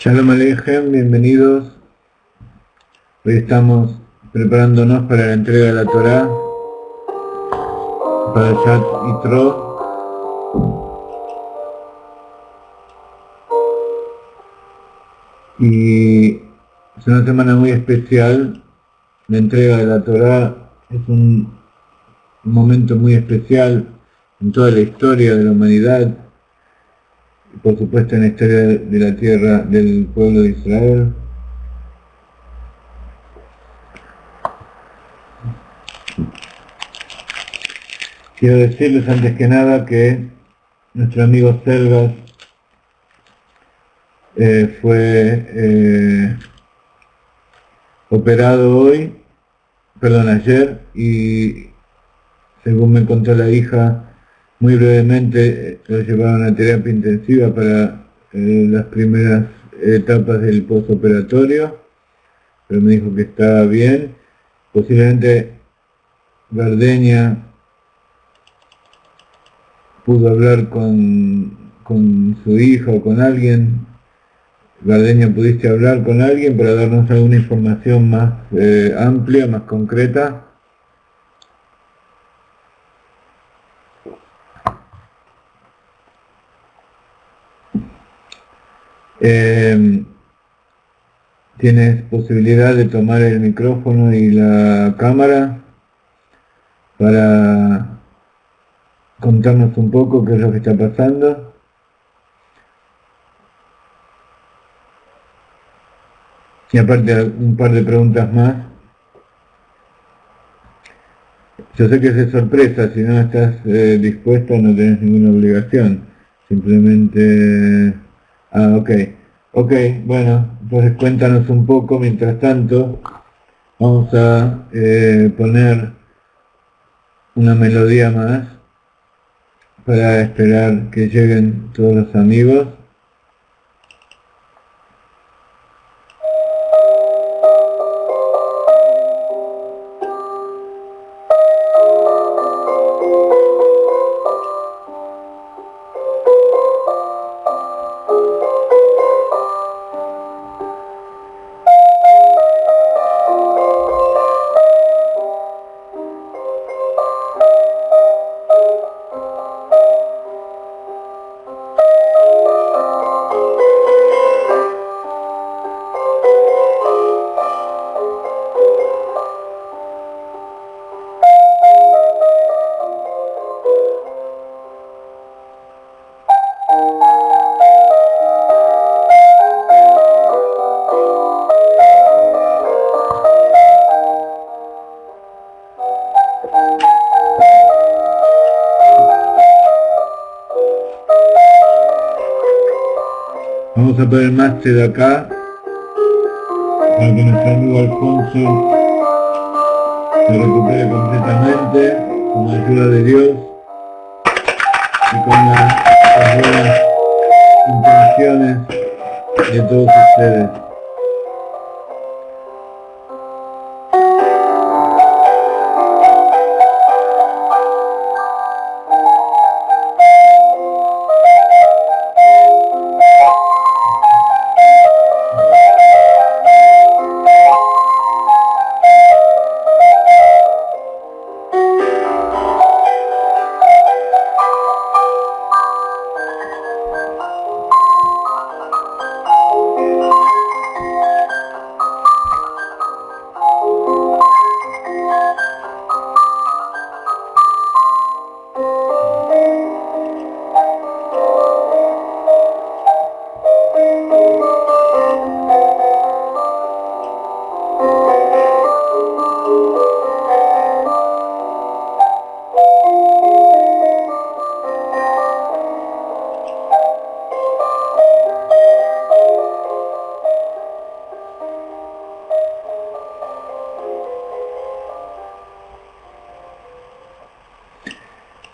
Shalom Aleichem, bienvenidos. Hoy estamos preparándonos para la entrega de la Torá, para Shat Yitro. Y es una semana muy especial. La entrega de la Torá es un momento muy especial en toda la historia de la humanidad, y por supuesto en la historia de la tierra del pueblo de Israel. Quiero decirles antes que nada que nuestro amigo Selgas fue operado ayer, y según me contó la hija, muy brevemente lo llevaron a terapia intensiva para las primeras etapas del postoperatorio, pero me dijo que estaba bien. Posiblemente Gardenia pudo hablar con su hija o con alguien. Gardenia, ¿pudiste hablar con alguien para darnos alguna información más amplia, más concreta? ¿Tienes posibilidad de tomar el micrófono y la cámara para contarnos un poco qué es lo que está pasando? Y aparte un par de preguntas más. Yo sé que es de sorpresa, si no estás dispuesta no tenés ninguna obligación. Simplemente... Ok, bueno, entonces cuéntanos un poco. Mientras tanto, vamos a poner una melodía más para esperar que lleguen todos los amigos. Vamos a poner más de acá para que nuestro amigo Alfonso se recupere completamente, con la ayuda de Dios y con las buenas intenciones de todos ustedes.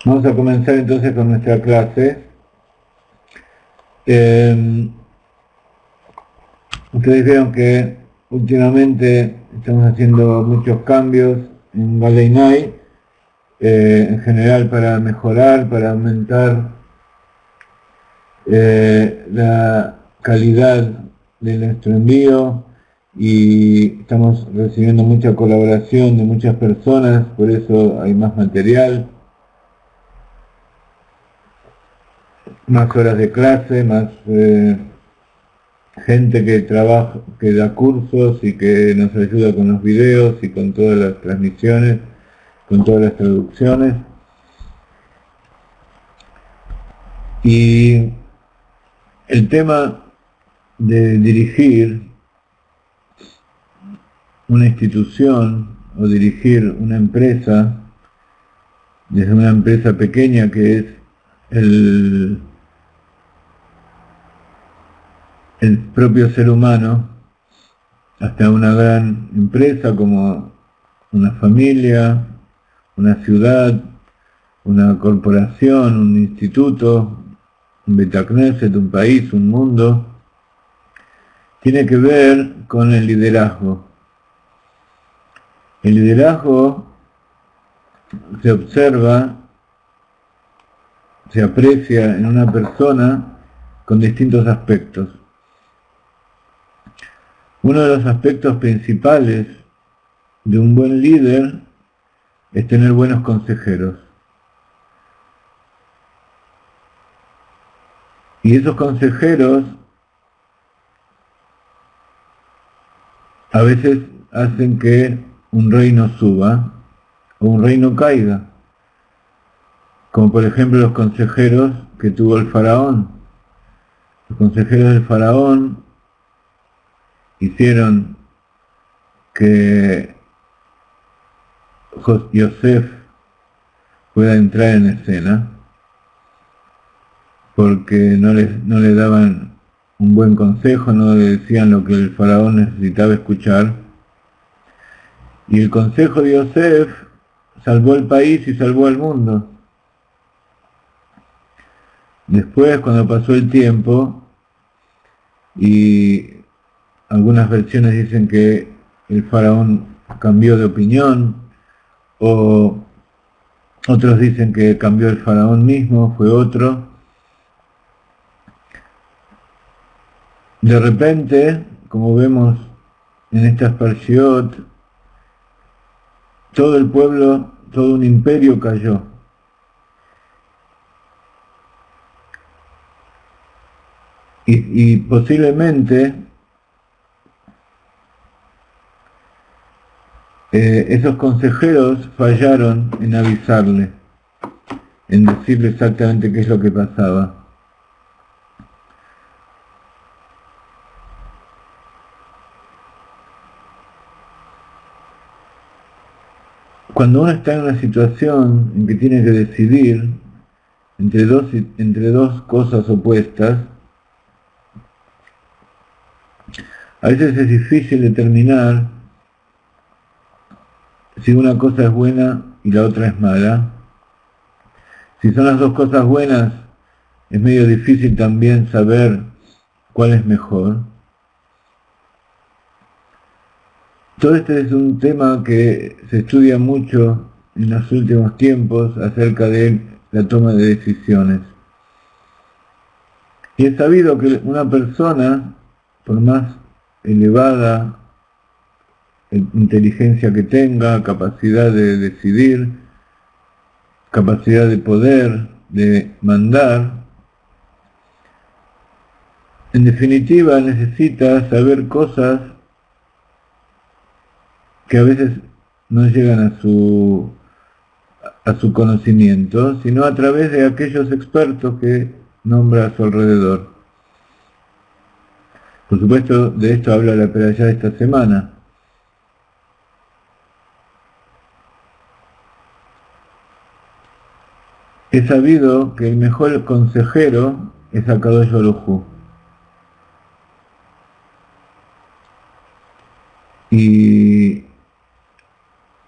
Vamos a comenzar entonces con nuestra clase. Ustedes vieron que últimamente estamos haciendo muchos cambios en Valley Night, en general para mejorar, para aumentar la calidad de nuestro envío y estamos recibiendo mucha colaboración de muchas personas, por eso hay más material, más horas de clase, más gente que trabaja, que da cursos y que nos ayuda con los videos y con todas las transmisiones, con todas las traducciones. Y el tema de dirigir una institución o dirigir una empresa, desde una empresa pequeña que es el propio ser humano, hasta una gran empresa como una familia, una ciudad, una corporación, un instituto, un Betacneset, un país, un mundo, tiene que ver con el liderazgo. El liderazgo se observa, se aprecia en una persona con distintos aspectos. Uno de los aspectos principales de un buen líder es tener buenos consejeros. Y esos consejeros a veces hacen que un reino suba o un reino caiga, como por ejemplo los consejeros que tuvo el faraón. Los consejeros del faraón hicieron que Yosef pueda entrar en escena, porque no le daban un buen consejo, no le decían lo que el faraón necesitaba escuchar. Y el consejo de Yosef salvó el país y salvó al mundo. Después, cuando pasó el tiempo, y algunas versiones dicen que el faraón cambió de opinión, o otros dicen que cambió el faraón mismo, fue otro. De repente, como vemos en estas parshiot, todo el pueblo, todo un imperio cayó. Y posiblemente esos consejeros fallaron en avisarle, en decirle exactamente qué es lo que pasaba. Cuando uno está en una situación en que tiene que decidir entre dos cosas opuestas, a veces es difícil determinar si una cosa es buena y la otra es mala. Si son las dos cosas buenas, es medio difícil también saber cuál es mejor. Todo este es un tema que se estudia mucho en los últimos tiempos acerca de la toma de decisiones. Y es sabido que una persona, por más elevada inteligencia que tenga, capacidad de decidir, capacidad de poder, de mandar, en definitiva necesita saber cosas que a veces no llegan a su conocimiento, sino a través de aquellos expertos que nombra a su alrededor. Por supuesto, de esto habla la Perashá de esta semana. Es sabido que el mejor consejero es Akadosh Baruj Hu. Y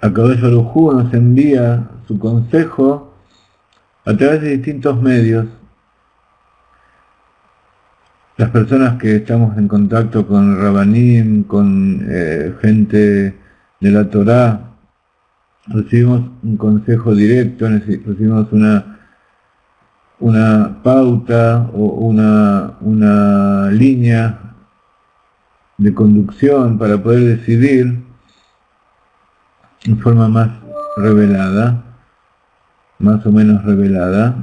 Akadosh Baruj Hu nos envía su consejo a través de distintos medios. Las personas que estamos en contacto con Rabanim, con gente de la Torá, recibimos un consejo directo, recibimos una pauta o una línea de conducción para poder decidir en forma más revelada, más o menos revelada.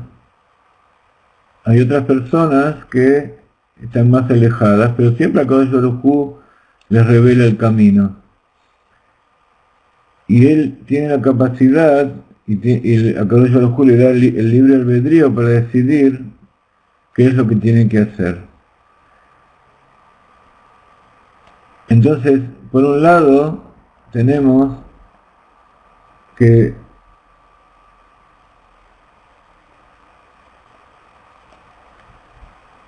Hay otras personas que están más alejadas, pero siempre a Kadosh Baruj Hu les revela el camino. Y él tiene la capacidad, y a Kadosh Baruj Hu le da el libre albedrío para decidir qué es lo que tiene que hacer. Entonces, por un lado, tenemos que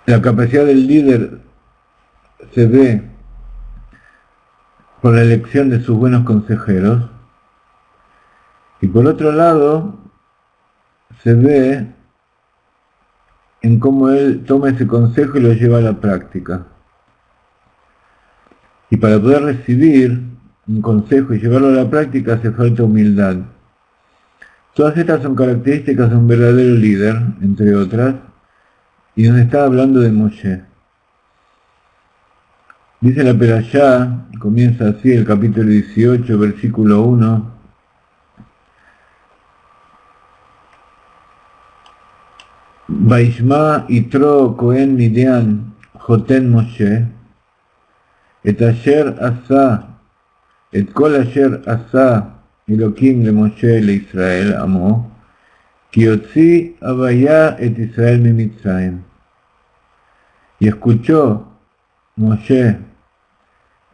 la capacidad del líder se ve por la elección de sus buenos consejeros, y por otro lado se ve en cómo él toma ese consejo y lo lleva a la práctica. Y para poder recibir un consejo y llevarlo a la práctica hace falta humildad. Todas estas son características de un verdadero líder, entre otras, y nos está hablando de Moshe. Dice la Perashá, comienza así el capítulo 18, versículo 1. Vaishma Yitro Cohen Midian Joten Moshe et asher asa et kol asher asa Elokim le Moshe le Israel amo ki yotzi Havaya et Israel mi Mitzrayim. Y escuchó Moshe,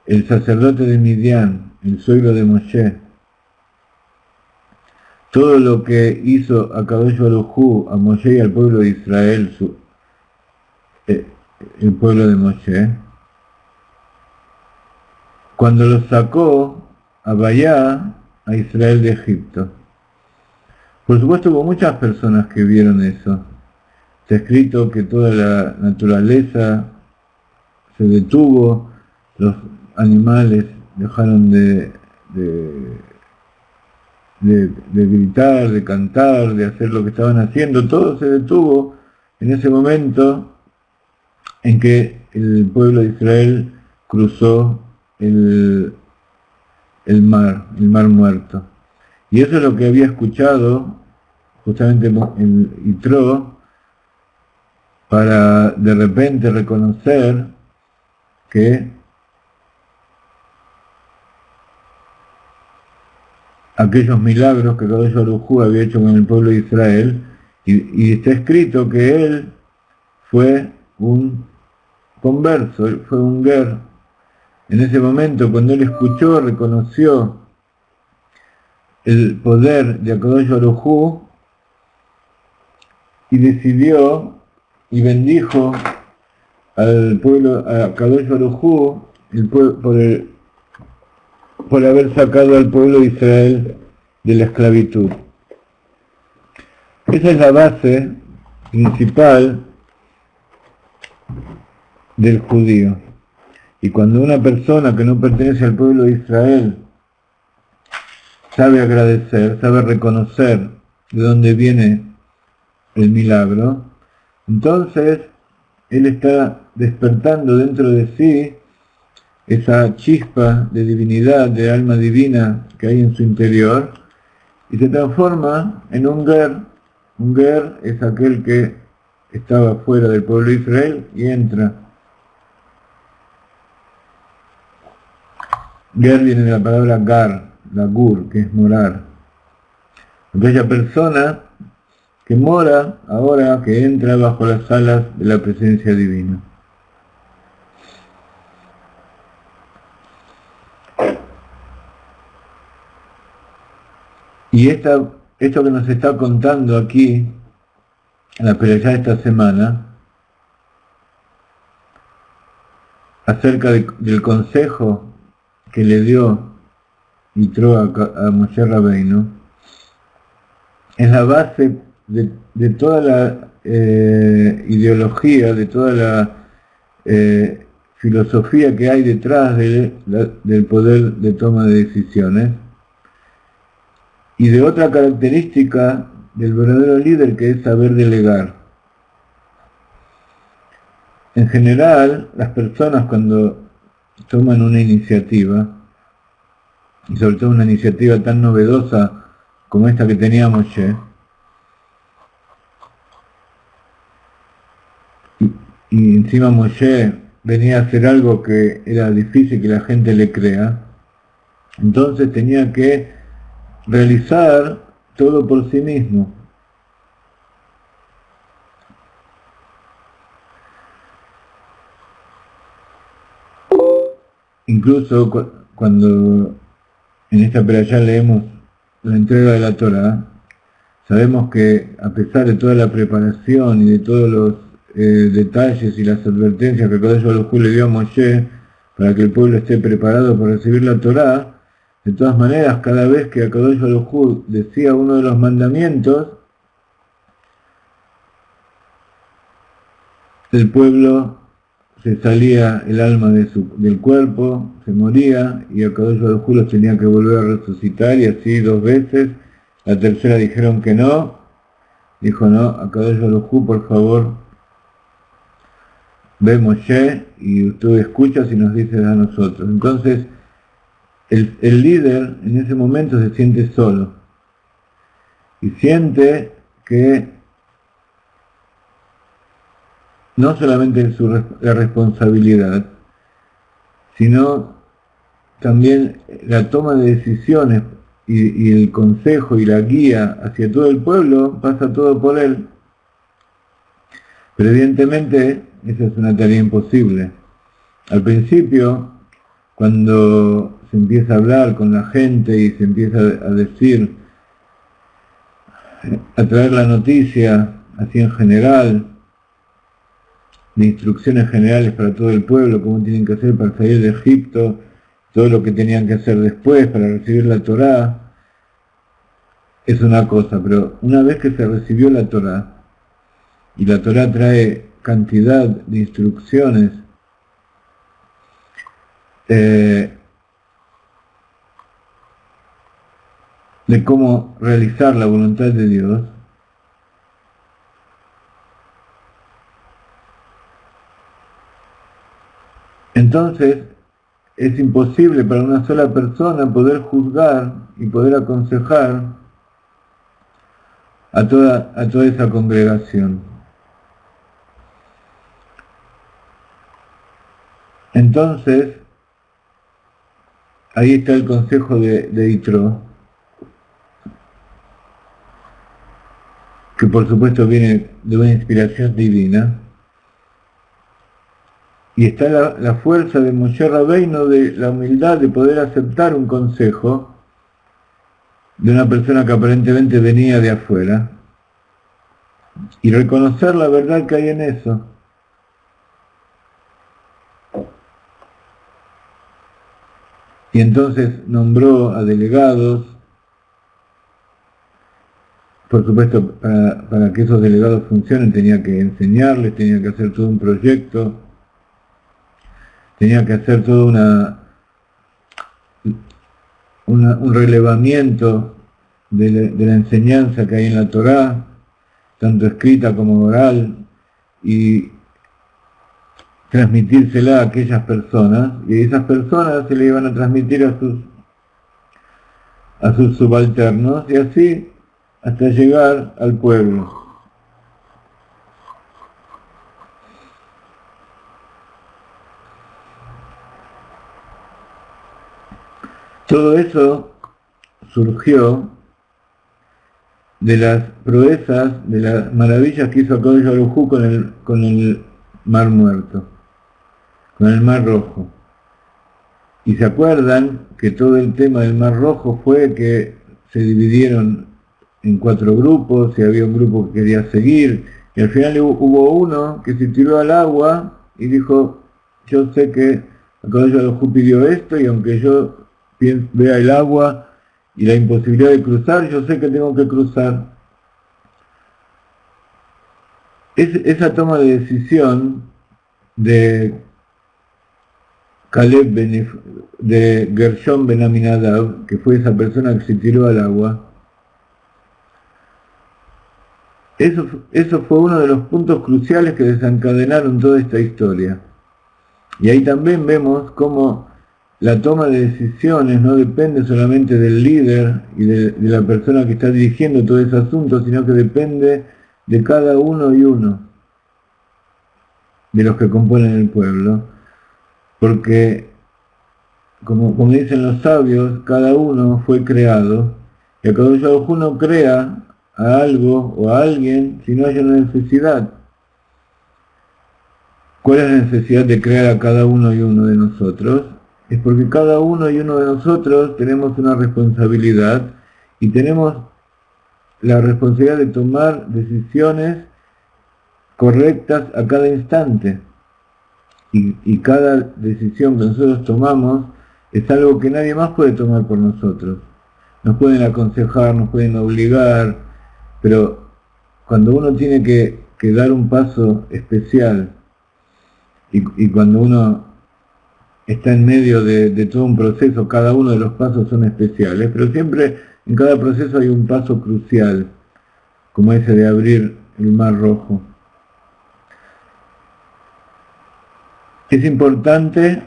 el sacerdote de Midian, el suegro de Moshe, todo lo que hizo a Kadosh Baruj Hu, a Moshe y al pueblo de Israel, el pueblo de Moshe, cuando lo sacó a Havaya, a Israel de Egipto. Por supuesto hubo muchas personas que vieron eso. Está escrito que toda la naturaleza se detuvo, los animales dejaron de gritar, de cantar, de hacer lo que estaban haciendo, todo se detuvo en ese momento en que el pueblo de Israel cruzó el mar muerto. Y eso es lo que había escuchado justamente en Yitro, para de repente reconocer que aquellos milagros que Kadosh Baruj Hu había hecho con el pueblo de Israel, y está escrito que él fue un converso, él fue un ger. En ese momento, cuando él escuchó, reconoció el poder de Kadosh Baruj Hu y decidió y bendijo al pueblo, a Kadosh Baruj Hu, por haber sacado al pueblo de Israel de la esclavitud. Esa es la base principal del judío. Y cuando una persona que no pertenece al pueblo de Israel sabe agradecer, sabe reconocer de dónde viene el milagro, entonces él está despertando dentro de sí esa chispa de divinidad, de alma divina que hay en su interior, y se transforma en un ger. Un ger es aquel que estaba fuera del pueblo de Israel y entra. Ger viene de la palabra gar, lagur, que es morar. Aquella persona que mora ahora, que entra bajo las alas de la presencia divina. Y esto que nos está contando aquí, en la perashá de esta semana, acerca del consejo que le dio Yitro a Moshe Rabbeinu, es la base de toda la ideología, de toda la filosofía que hay detrás del poder de toma de decisiones, y de otra característica del verdadero líder, que es saber delegar. En general, las personas cuando toman una iniciativa, y sobre todo una iniciativa tan novedosa como esta que tenía Moshe, y encima Moshe venía a hacer algo que era difícil que la gente le crea, entonces tenía que realizar todo por sí mismo. Incluso cuando en esta perashá leemos la entrega de la Torá, sabemos que a pesar de toda la preparación y de todos los detalles y las advertencias que Akadosh Baruj Hu le dio a Moshe para que el pueblo esté preparado para recibir la Torá, de todas maneras, cada vez que Akadosh Baruj Hu decía uno de los mandamientos, el pueblo se salía el alma del cuerpo, se moría, y Akadosh Baruj Hu los tenía que volver a resucitar, y así 2 veces. La tercera dijeron que no, dijo no, Akadosh Baruj Hu, por favor, ve Moshe, y tú escuchas y nos dices a nosotros. Entonces, el líder en ese momento se siente solo, y siente que no solamente es la responsabilidad, sino también la toma de decisiones y el consejo y la guía hacia todo el pueblo, pasa todo por él. Pero evidentemente esa es una tarea imposible. Al principio, cuando se empieza a hablar con la gente y se empieza a decir, a traer la noticia así en general, de instrucciones generales para todo el pueblo, cómo tienen que hacer para salir de Egipto, todo lo que tenían que hacer después para recibir la Torá, es una cosa, pero una vez que se recibió la Torá, y la Torá trae cantidad de instrucciones de cómo realizar la voluntad de Dios, entonces es imposible para una sola persona poder juzgar y poder aconsejar a toda esa congregación. Entonces, ahí está el consejo de Yitro, que por supuesto viene de una inspiración divina, y está la fuerza de Moshe Rabbeinu, de la humildad de poder aceptar un consejo de una persona que aparentemente venía de afuera, y reconocer la verdad que hay en eso. Y entonces nombró a delegados, por supuesto para que esos delegados funcionen tenía que enseñarles, tenía que hacer todo un proyecto, tenía que hacer todo un relevamiento de la enseñanza que hay en la Torá, tanto escrita como oral, y transmitírsela a aquellas personas, y esas personas se le iban a transmitir a sus subalternos, y así hasta llegar al pueblo. Todo eso surgió de las proezas, de las maravillas que hizo Akadosh Baruj Hu con el Mar Muerto, con el Mar Rojo. Y se acuerdan que todo el tema del Mar Rojo fue que se dividieron en 4 grupos, y había un grupo que quería seguir, y al final hubo uno que se tiró al agua y dijo, yo sé que Akadosh Baruj Hu pidió esto, y aunque yo vea el agua y la imposibilidad de cruzar, yo sé que tengo que cruzar. Esa toma de decisión de Caleb de Gershom Ben Aminadab, que fue esa persona que se tiró al agua, eso fue uno de los puntos cruciales que desencadenaron toda esta historia. Y ahí también vemos cómo la toma de decisiones no depende solamente del líder y de la persona que está dirigiendo todo ese asunto, sino que depende de cada uno y uno de los que componen el pueblo. Porque, como dicen los sabios, cada uno fue creado, y a cada uno crea a algo o a alguien si no hay una necesidad. ¿Cuál es la necesidad de crear a cada uno y uno de nosotros? Es porque cada uno y uno de nosotros tenemos una responsabilidad y tenemos la responsabilidad de tomar decisiones correctas a cada instante. Y cada decisión que nosotros tomamos es algo que nadie más puede tomar por nosotros. Nos pueden aconsejar, nos pueden obligar, pero cuando uno tiene que dar un paso especial y cuando uno está en medio de todo un proceso, cada uno de los pasos son especiales, pero siempre en cada proceso hay un paso crucial, como ese de abrir el Mar Rojo. Es importante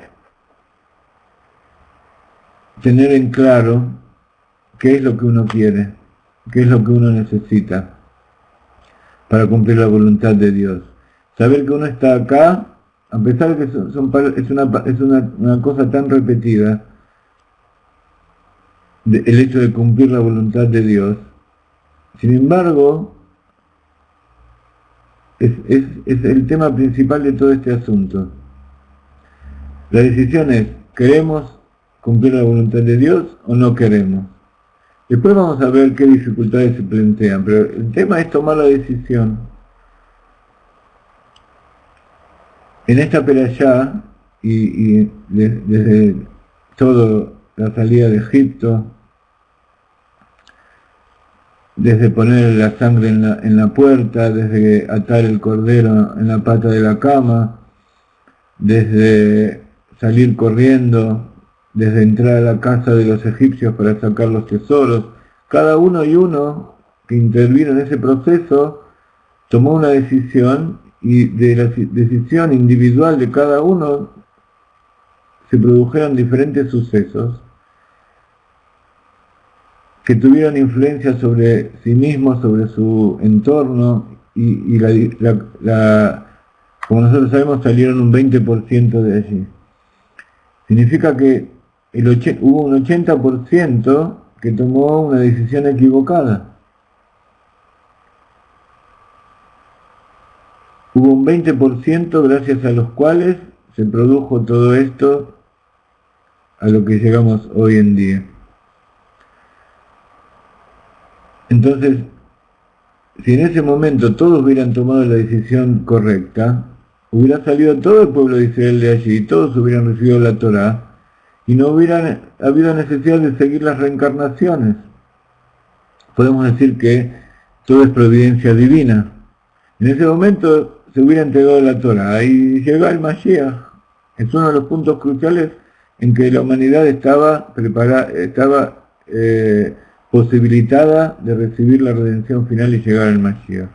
tener en claro qué es lo que uno quiere, qué es lo que uno necesita para cumplir la voluntad de Dios. Saber que uno está acá, a pesar de que es una cosa tan repetida, el hecho de cumplir la voluntad de Dios. Sin embargo, es el tema principal de todo este asunto. La decisión es, ¿queremos cumplir la voluntad de Dios o no queremos? Después vamos a ver qué dificultades se plantean, pero el tema es tomar la decisión. En esta perashá, y desde toda la salida de Egipto, desde poner la sangre en la puerta, desde atar el cordero en la pata de la cama, desde salir corriendo, desde entrar a la casa de los egipcios para sacar los tesoros, cada uno y uno que intervino en ese proceso tomó una decisión, y de la decisión individual de cada uno se produjeron diferentes sucesos que tuvieron influencia sobre sí mismos, sobre su entorno, y como nosotros sabemos, salieron un 20% de allí. Significa que hubo un 80% que tomó una decisión equivocada. Hubo un 20% gracias a los cuales se produjo todo esto a lo que llegamos hoy en día. Entonces, si en ese momento todos hubieran tomado la decisión correcta, hubiera salido todo el pueblo de Israel de allí, todos hubieran recibido la Torá, y no hubiera habido necesidad de seguir las reencarnaciones. Podemos decir que todo es providencia divina. En ese momento se hubiera entregado la Torá y llegó el Mashiach. Es uno de los puntos cruciales en que la humanidad estaba posibilitada de recibir la redención final y llegar al Mashiach.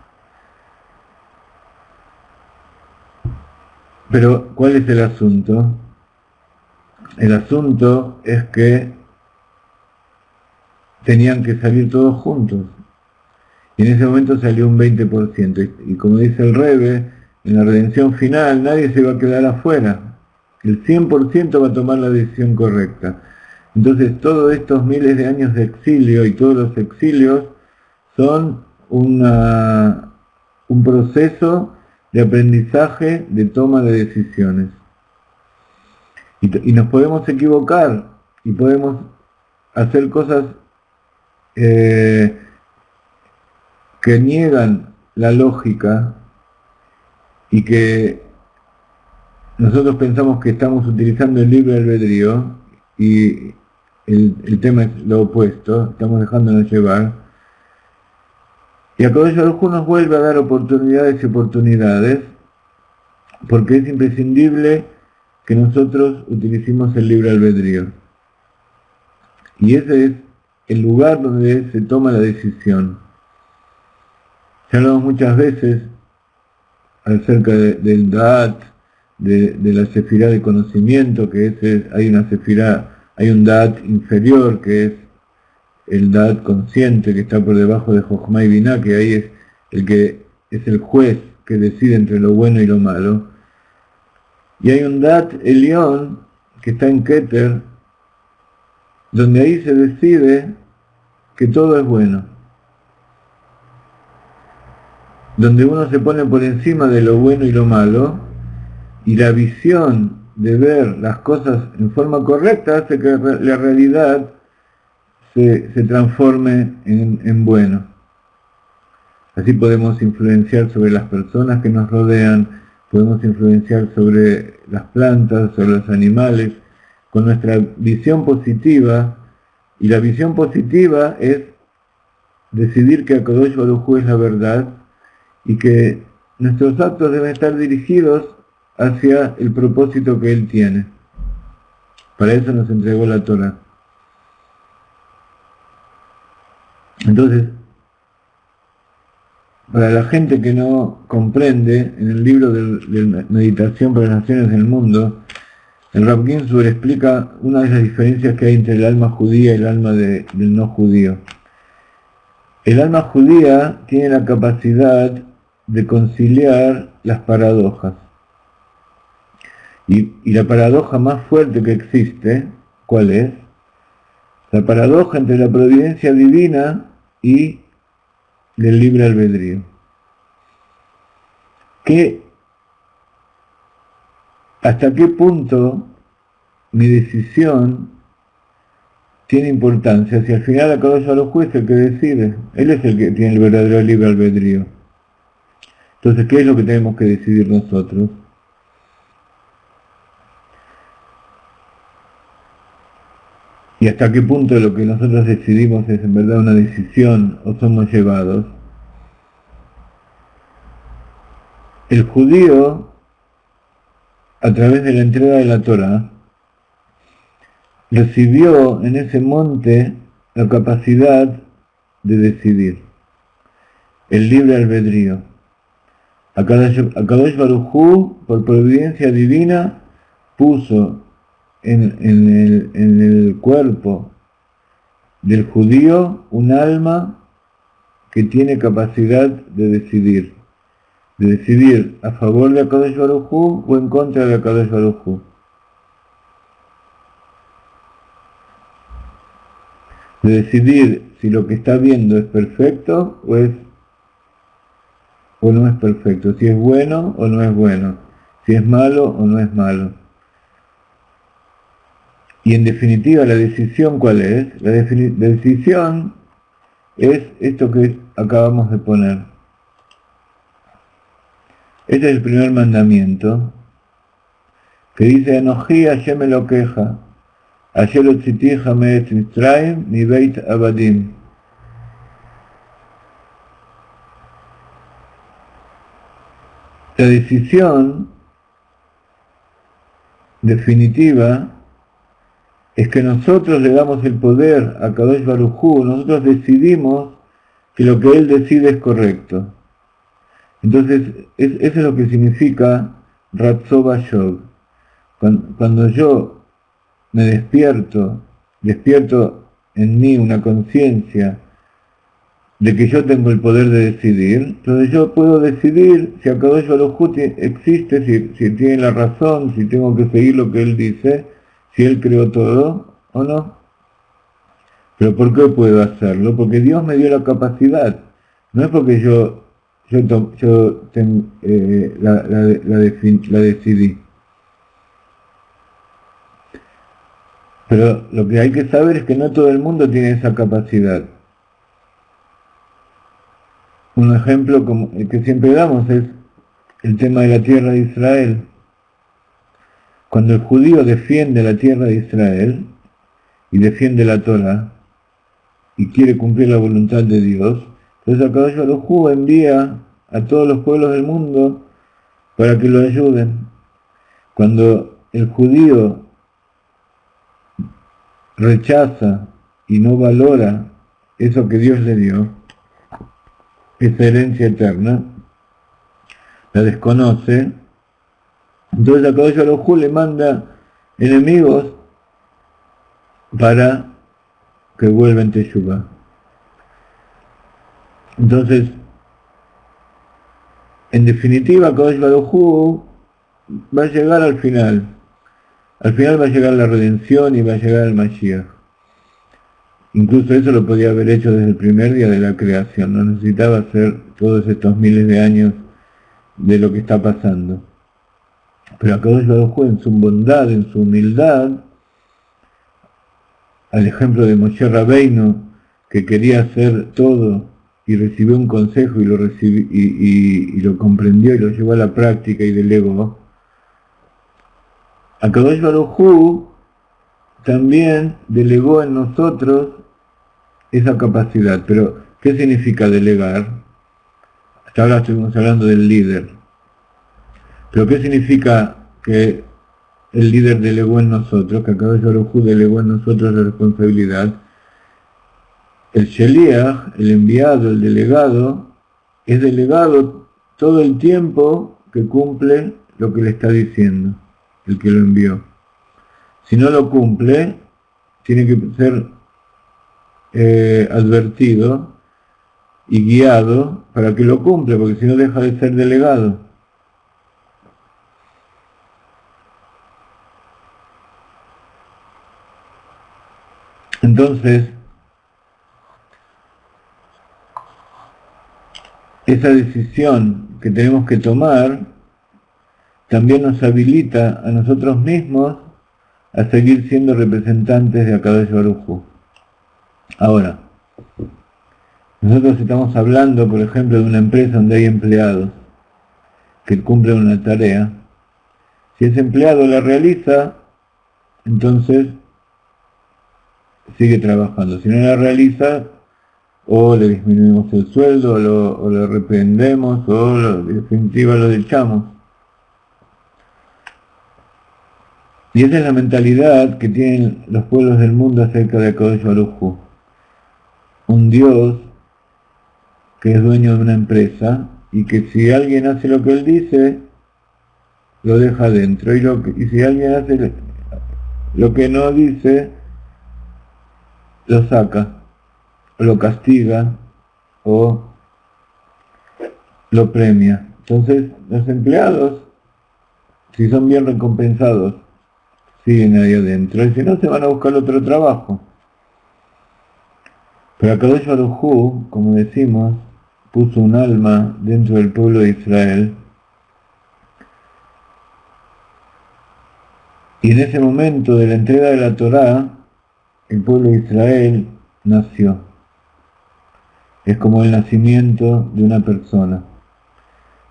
Pero, ¿cuál es el asunto? El asunto es que tenían que salir todos juntos. Y en ese momento salió un 20%. Y como dice el Rebbe, en la redención final nadie se va a quedar afuera. El 100% va a tomar la decisión correcta. Entonces todos estos miles de años de exilio y todos los exilios son un proceso de aprendizaje, de toma de decisiones. Y nos podemos equivocar y podemos hacer cosas que niegan la lógica y que nosotros pensamos que estamos utilizando el libre albedrío y el tema es lo opuesto, estamos dejándonos llevar. Y a Kadosh Baruj Hu nos vuelve a dar oportunidades y oportunidades, porque es imprescindible que nosotros utilicemos el libre albedrío. Y ese es el lugar donde se toma la decisión. Ya hablamos muchas veces acerca del Da'at, de la sefirá de conocimiento, que hay una sefirá, hay un Da'at inferior, que es el Da'at consciente, que está por debajo de Jochma y Binah, que ahí es el juez que decide entre lo bueno y lo malo. Y hay un Da'at Elión, que está en Keter, donde ahí se decide que todo es bueno, donde uno se pone por encima de lo bueno y lo malo, y la visión de ver las cosas en forma correcta hace que la realidad se transforme en bueno. Así podemos influenciar sobre las personas que nos rodean, podemos influenciar sobre las plantas, sobre los animales, con nuestra visión positiva, y la visión positiva es decidir que Akadosh Baruj Hu es la verdad, y que nuestros actos deben estar dirigidos hacia el propósito que Él tiene. Para eso nos entregó la Torah. Entonces, para la gente que no comprende, en el libro de Meditación para las Naciones del Mundo, el Rav Ginsburg explica una de las diferencias que hay entre el alma judía y el alma del no judío. El alma judía tiene la capacidad de conciliar las paradojas. Y la paradoja más fuerte que existe, ¿cuál es? La paradoja entre la providencia divina y del libre albedrío. ¿Hasta qué punto mi decisión tiene importancia? Si al final Akadosh Baruj Hu es el que decide, Él es el que tiene el verdadero libre albedrío. Entonces, ¿qué es lo que tenemos que decidir nosotros? ¿Y hasta qué punto lo que nosotros decidimos es en verdad una decisión o somos llevados? El judío, a través de la entrega de la Torah, recibió en ese monte la capacidad de decidir, el libre albedrío. Akadosh Baruj Hu, por providencia divina, puso en el cuerpo del judío un alma que tiene capacidad de decidir a favor de Akadosh Baruj Hu o en contra de Akadosh Baruj Hu. De decidir si lo que está viendo es perfecto o no es perfecto, si es bueno o no es bueno, si es malo o no es malo. Y en definitiva, la decisión, ¿cuál es? La decisión es esto que acabamos de poner. Este es el primer mandamiento, que dice: Anoji Hashem Elokeja, Asher hotzitija me'etz Mitzrayim mibeit abadim. La decisión definitiva es que nosotros le damos el poder a Kadosh Baruj Hu, nosotros decidimos que lo que Él decide es correcto. Entonces, eso es lo que significa Ratzova Yog. Cuando yo me despierto en mí una conciencia de que yo tengo el poder de decidir, entonces yo puedo decidir si Akadosh Baruj Hu existe, si tiene la razón, si tengo que seguir lo que Él dice, si Él creó todo o no. ¿Pero por qué puedo hacerlo? Porque Dios me dio la capacidad. No es porque yo la decidí. Pero lo que hay que saber es que no todo el mundo tiene esa capacidad. Un ejemplo como el que siempre damos es el tema de la tierra de Israel. Cuando el judío defiende la tierra de Israel y defiende la Torah y quiere cumplir la voluntad de Dios, entonces Akadosh Baruj Hu envía a todos los pueblos del mundo para que lo ayuden. Cuando el judío rechaza y no valora eso que Dios le dio, esa herencia eterna, la desconoce, Entonces Akadosh Baruj Hu le manda enemigos para que vuelvan Teshuvah. Entonces, en definitiva, Akadosh Baruj Hu va a llegar al final. Al final va a llegar la redención y va a llegar el Mashiach. Incluso eso lo podía haber hecho desde el primer día de la creación. No necesitaba hacer todos estos miles de años de lo que está pasando. Pero Akadosh Baruj Hu, en su bondad, en su humildad, al ejemplo de Moshe Rabbeinu, que quería hacer todo y recibió un consejo y lo comprendió y lo llevó a la práctica y delegó, Akadosh Baruj Hu también delegó en nosotros esa capacidad. Pero, ¿qué significa delegar? Hasta ahora estuvimos hablando del líder. Pero, ¿qué significa que el líder delegó en nosotros, que Akadosh Baruj Hu delegó en nosotros la responsabilidad? El Sheliach, el enviado, el delegado, es delegado todo el tiempo que cumple lo que le está diciendo el que lo envió. Si no lo cumple, tiene que ser advertido y guiado para que lo cumpla, porque si no deja de ser delegado. Entonces, esa decisión que tenemos que tomar también nos habilita a nosotros mismos a seguir siendo representantes de Akadosh Baruj Hu. Ahora, nosotros estamos hablando, por ejemplo, de una empresa donde hay empleados que cumplen una tarea. Si ese empleado la realiza, entonces sigue trabajando. Si no la realiza, o le disminuimos el sueldo, o lo reprendemos, o en definitiva lo echamos. Y esa es la mentalidad que tienen los pueblos del mundo acerca de Akadosh Baruj Hu. Un Dios que es dueño de una empresa y que si alguien hace lo que él dice, lo deja adentro. Y si alguien hace lo que no dice, lo saca, o lo castiga, o lo premia. Entonces, los empleados, si son bien recompensados, siguen ahí adentro, y si no, se van a buscar otro trabajo. Pero Akadosh Baruj Hu, como decimos, puso un alma dentro del pueblo de Israel, y en ese momento de la entrega de la Torá, el pueblo de Israel nació. Es como el nacimiento de una persona.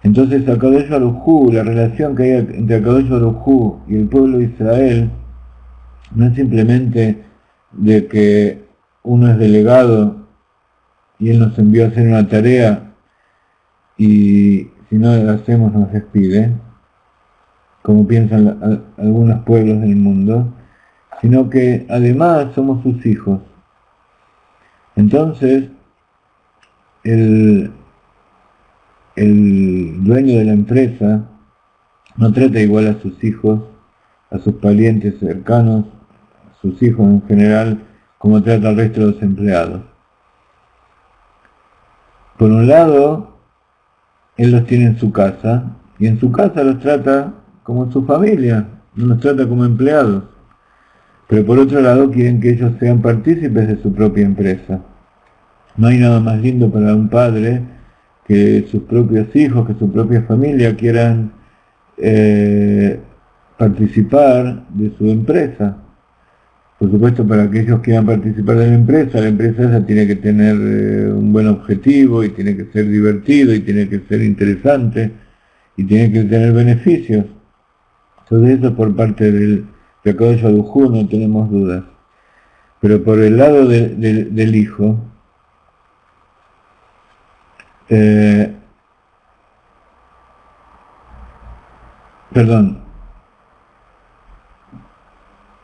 Entonces Akadosh Baruj Hu, la relación que hay entre Akadosh Baruj Hu y el pueblo de Israel, no es simplemente de que uno es delegado y él nos envió a hacer una tarea y si no la hacemos nos despide, como piensan algunos pueblos del mundo, sino que además somos sus hijos. Entonces, el dueño de la empresa no trata igual a sus hijos, a sus parientes cercanos, a sus hijos en general, como trata al resto de los empleados. Por un lado, él los tiene en su casa, y en su casa los trata como su familia, no los trata como empleados. Pero por otro lado, quieren que ellos sean partícipes de su propia empresa. No hay nada más lindo para un padre que sus propios hijos, que su propia familia quieran participar de su empresa. Por supuesto, para que ellos quieran participar de la empresa esa tiene que tener un buen objetivo, y tiene que ser divertido, y tiene que ser interesante, y tiene que tener beneficios. Entonces eso por parte de Akadosh Baruj Hu no tenemos dudas. Pero por el lado del hijo,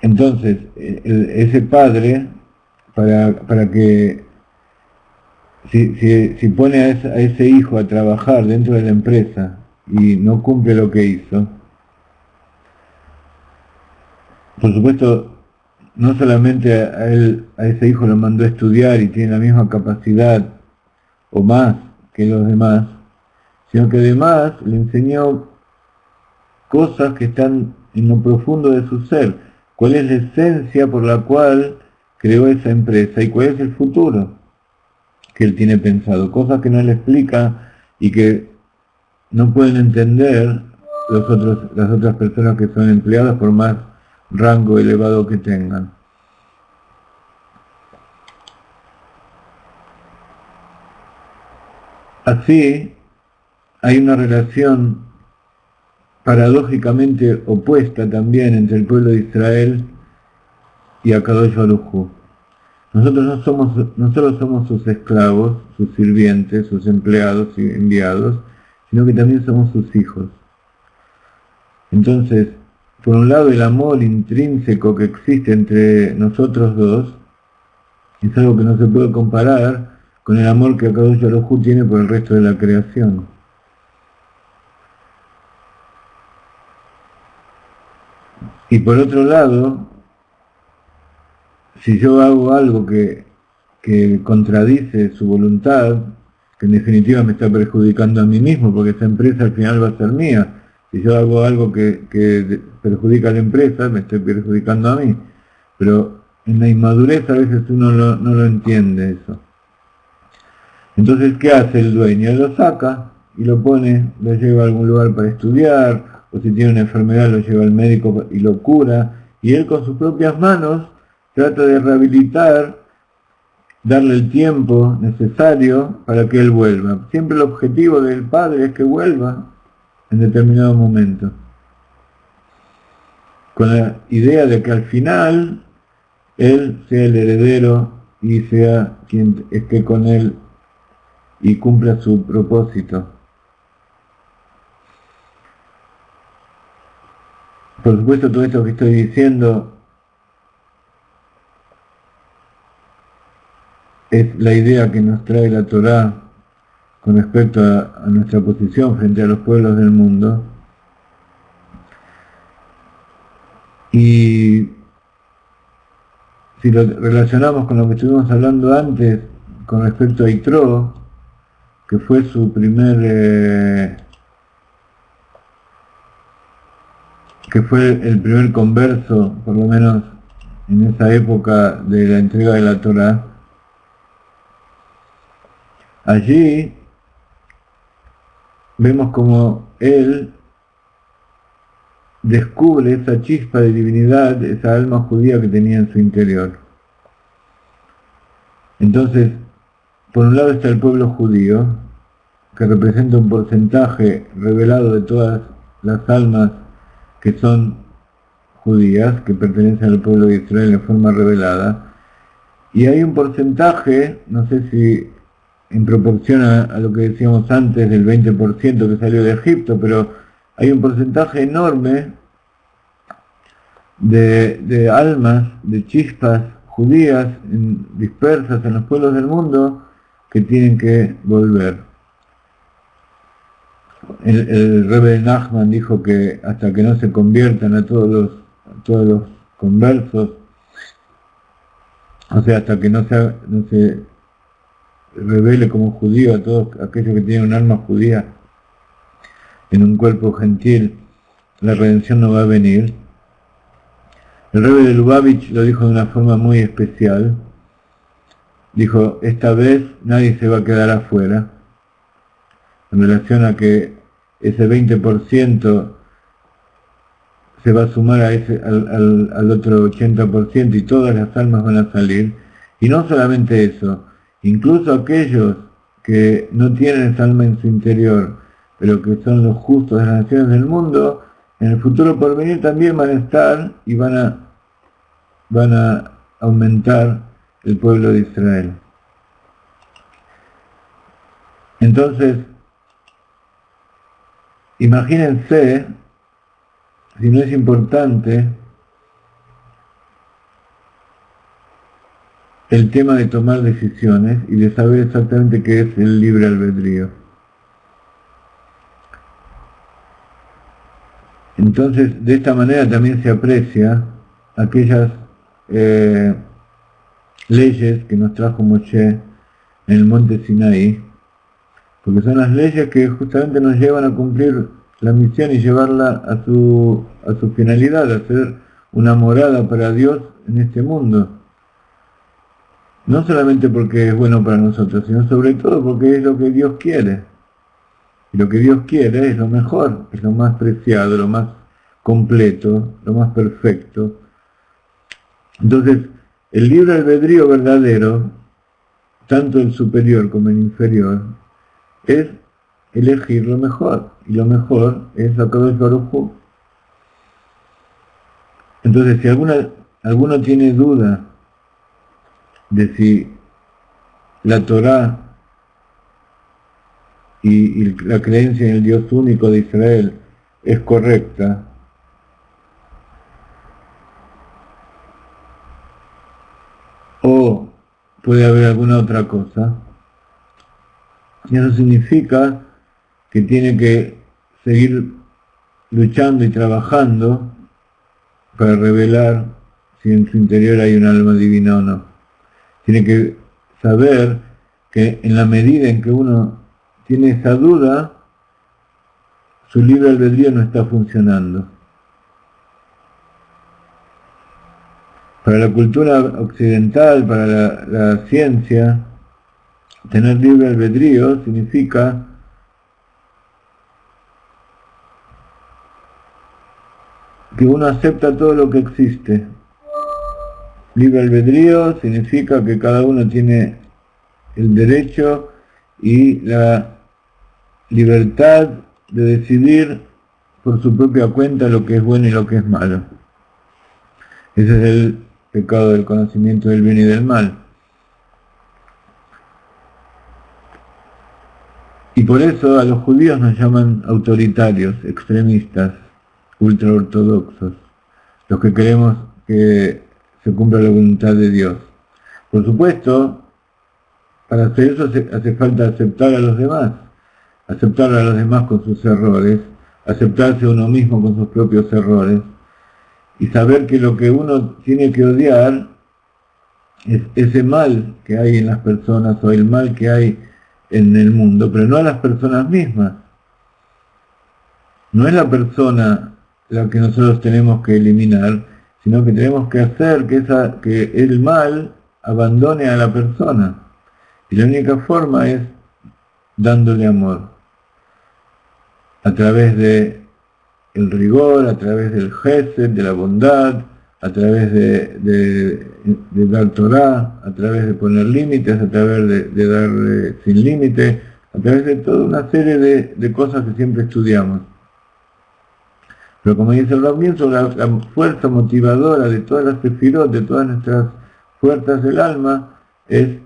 entonces ese padre, para que si pone a ese hijo a trabajar dentro de la empresa y no cumple lo que hizo, Por supuesto, no solamente a ese hijo lo mandó a estudiar y tiene la misma capacidad o más que los demás, sino que además le enseñó cosas que están en lo profundo de su ser, cuál es la esencia por la cual creó esa empresa y cuál es el futuro que él tiene pensado, cosas que no le explica y que no pueden entender las otras personas que son empleadas por más rango elevado que tengan. Así, hay una relación paradójicamente opuesta también entre el pueblo de Israel y Akadosh Baruj Hu. Nosotros somos sus esclavos, sus sirvientes, sus empleados y enviados, sino que también somos sus hijos. Entonces, por un lado, el amor intrínseco que existe entre nosotros dos es algo que no se puede comparar con el amor que Akadosh Baruj Hu tiene por el resto de la creación. Y por otro lado, si yo hago algo que contradice su voluntad, que en definitiva me está perjudicando a mí mismo, porque esa empresa al final va a ser mía. Si yo hago algo que perjudica a la empresa, me estoy perjudicando a mí. Pero en la inmadurez a veces uno no lo entiende eso. Entonces, ¿qué hace el dueño? Él lo saca y lo lleva a algún lugar para estudiar, o si tiene una enfermedad lo lleva al médico y lo cura, y él con sus propias manos trata de rehabilitar, darle el tiempo necesario para que él vuelva. Siempre el objetivo del padre es que vuelva en determinado momento, con la idea de que al final él sea el heredero y sea quien esté con él y cumpla su propósito. Por supuesto, todo esto que estoy diciendo es la idea que nos trae la Torá con respecto a nuestra posición frente a los pueblos del mundo. Y si lo relacionamos con lo que estuvimos hablando antes con respecto a Yitro, que fue su que fue el primer converso, por lo menos en esa época de la entrega de la Torá, allí vemos como él descubre esa chispa de divinidad, esa alma judía que tenía en su interior. Entonces, por un lado está el pueblo judío, que representa un porcentaje revelado de todas las almas que son judías, que pertenecen al pueblo de Israel en forma revelada, y hay un porcentaje, no sé si en proporción a lo que decíamos antes del 20% que salió de Egipto, pero hay un porcentaje enorme de almas, de chispas judías dispersas en los pueblos del mundo que tienen que volver. El Rebbe Nachman dijo que hasta que no se conviertan a todos los conversos, o sea, hasta que no se revele como judío a todos aquellos que tienen un alma judía en un cuerpo gentil, la redención no va a venir. El Rebbe de Lubavitch lo dijo de una forma muy especial. Dijo, esta vez nadie se va a quedar afuera, en relación a que ese 20% se va a sumar a al otro 80% y todas las almas van a salir. Y no solamente eso, incluso aquellos que no tienen esa alma en su interior, pero que son los justos de las naciones del mundo, en el futuro por venir también van a estar y van a aumentar el pueblo de Israel. Entonces, imagínense si no es importante el tema de tomar decisiones y de saber exactamente qué es el libre albedrío. Entonces, de esta manera también se aprecia aquellas leyes que nos trajo Moshe en el monte Sinaí, porque son las leyes que justamente nos llevan a cumplir la misión y llevarla a su finalidad, a ser una morada para Dios en este mundo. No solamente porque es bueno para nosotros, sino sobre todo porque es lo que Dios quiere. Y lo que Dios quiere es lo mejor, es lo más preciado, lo más completo, lo más perfecto. Entonces, el libre albedrío verdadero, tanto el superior como el inferior, es elegir lo mejor, y lo mejor es Akadosh Baruj Hu. Entonces, si alguno tiene duda de si la Torá y la creencia en el Dios único de Israel es correcta, o puede haber alguna otra cosa, y eso significa que tiene que seguir luchando y trabajando para revelar si en su interior hay un alma divina o no. Tiene que saber que en la medida en que uno tiene esa duda, su libre albedrío no está funcionando. Para la cultura occidental, para la ciencia, tener libre albedrío significa que uno acepta todo lo que existe. Libre albedrío significa que cada uno tiene el derecho y la libertad de decidir por su propia cuenta lo que es bueno y lo que es malo. Ese es el pecado del conocimiento del bien y del mal. Y por eso a los judíos nos llaman autoritarios, extremistas, ultraortodoxos, los que queremos que se cumpla la voluntad de Dios. Por supuesto, para hacer eso hace falta aceptar a los demás con sus errores, aceptarse a uno mismo con sus propios errores, y saber que lo que uno tiene que odiar es ese mal que hay en las personas o el mal que hay en el mundo, pero no a las personas mismas. No es la persona la que nosotros tenemos que eliminar, sino que tenemos que hacer que el mal abandone a la persona. Y la única forma es dándole amor, a través de el rigor, a través del gesed, de la bondad, a través de dar Torah, a través de poner límites, a través de dar sin límite, a través de toda una serie de cosas que siempre estudiamos. Pero como dice el Comienzo, la fuerza motivadora de todas las sefirot, de todas nuestras fuerzas del alma, es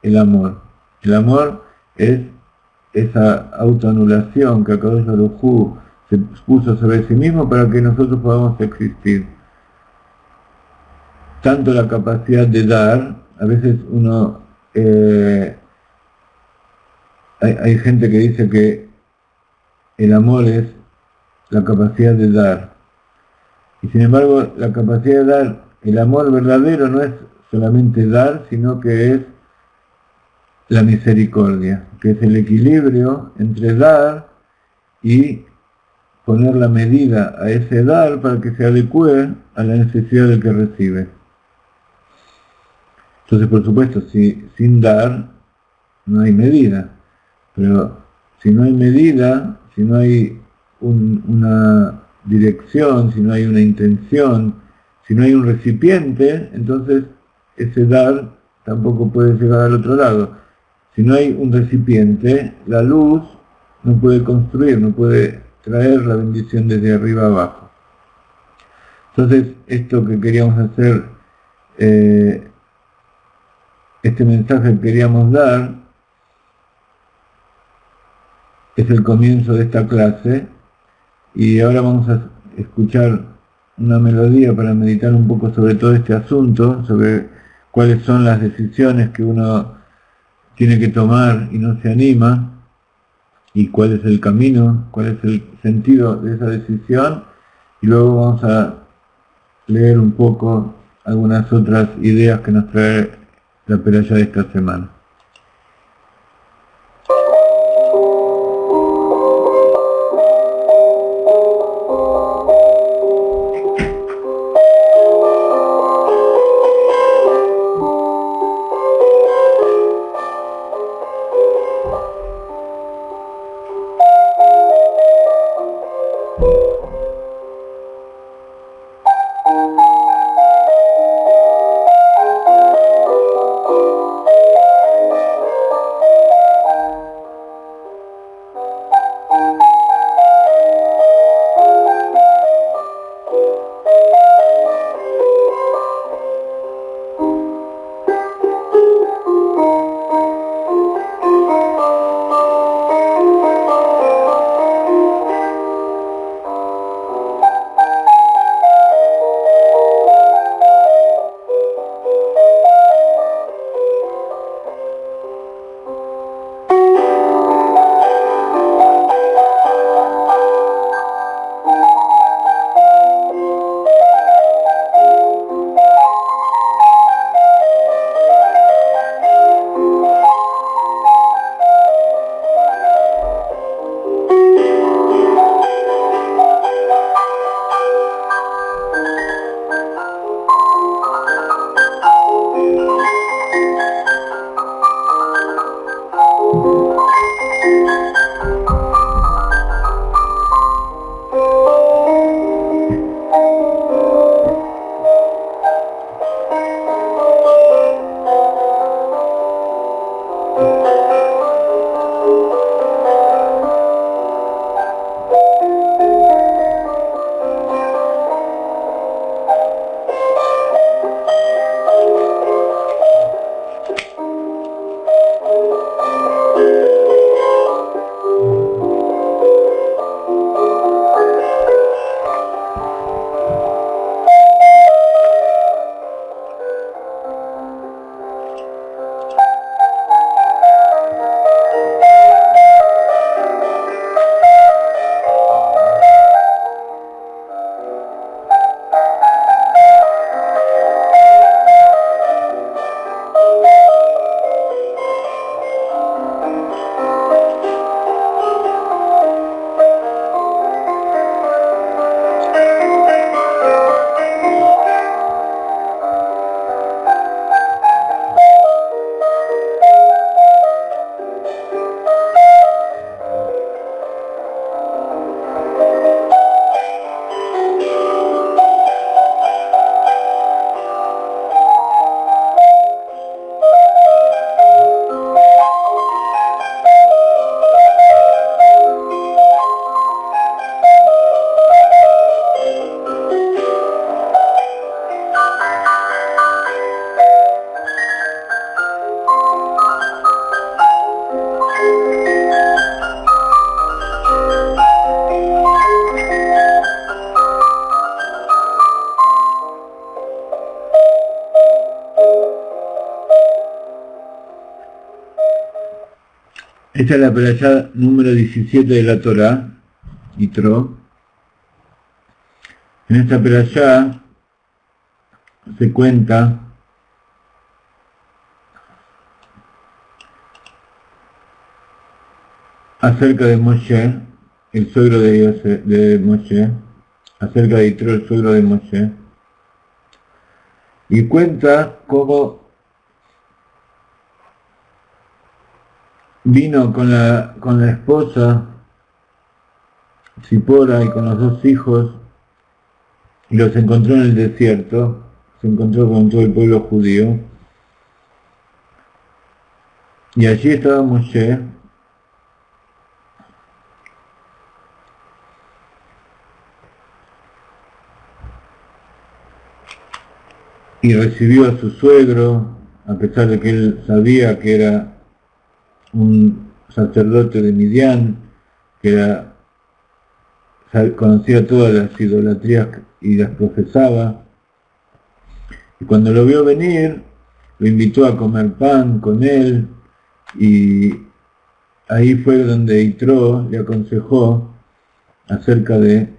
el amor. El amor es esa autoanulación que Akadosh Baruj Hu se puso sobre sí mismo para que nosotros podamos existir. Tanto la capacidad de dar, a veces uno, hay gente que dice que el amor es la capacidad de dar, y sin embargo la capacidad de dar, el amor verdadero no es solamente dar, sino que es la misericordia, que es el equilibrio entre dar y poner la medida a ese dar para que se adecue a la necesidad del que recibe. Entonces, por supuesto, si sin dar no hay medida, pero si no hay medida, si no hay una dirección, si no hay una intención, si no hay un recipiente, entonces ese dar tampoco puede llegar al otro lado. Si no hay un recipiente, la luz no puede construir, no puede traer la bendición desde arriba abajo. Entonces, esto que queríamos hacer, este mensaje que queríamos dar, es el comienzo de esta clase, y ahora vamos a escuchar una melodía para meditar un poco sobre todo este asunto, sobre cuáles son las decisiones que uno tiene que tomar y no se anima, y cuál es el camino, cuál es el sentido de esa decisión, y luego vamos a leer un poco algunas otras ideas que nos trae la peralla de esta semana. Esta es la perashá número 17 de la Torá, Yitro. En esta perashá se cuenta acerca de Moshe, el suegro de Moshe, acerca de Yitro, el suegro de Moshe, y cuenta cómo vino con la esposa Zipora y con los dos hijos y los encontró en el desierto, se encontró con todo el pueblo judío, y allí estaba Moshe y recibió a su suegro, a pesar de que él sabía que era un sacerdote de Midian, que conocía todas las idolatrías y las profesaba, y cuando lo vio venir, lo invitó a comer pan con él, y ahí fue donde Yitro le aconsejó acerca de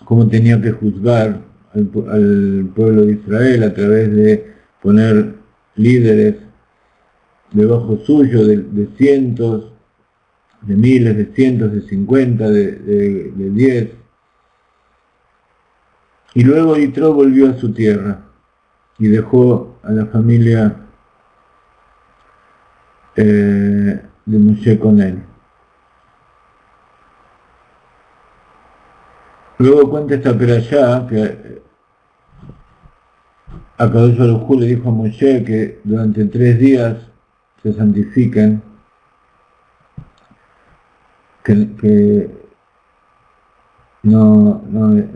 cómo tenía que juzgar al pueblo de Israel a través de poner líderes debajo suyo de cientos, de miles, de cientos, de 50, de 10. Y luego Yitro volvió a su tierra y dejó a la familia de Moshe con él. Luego cuenta esta perashá que Akadosh Baruj Hu le dijo a Moshe que durante 3 días se santifiquen, que no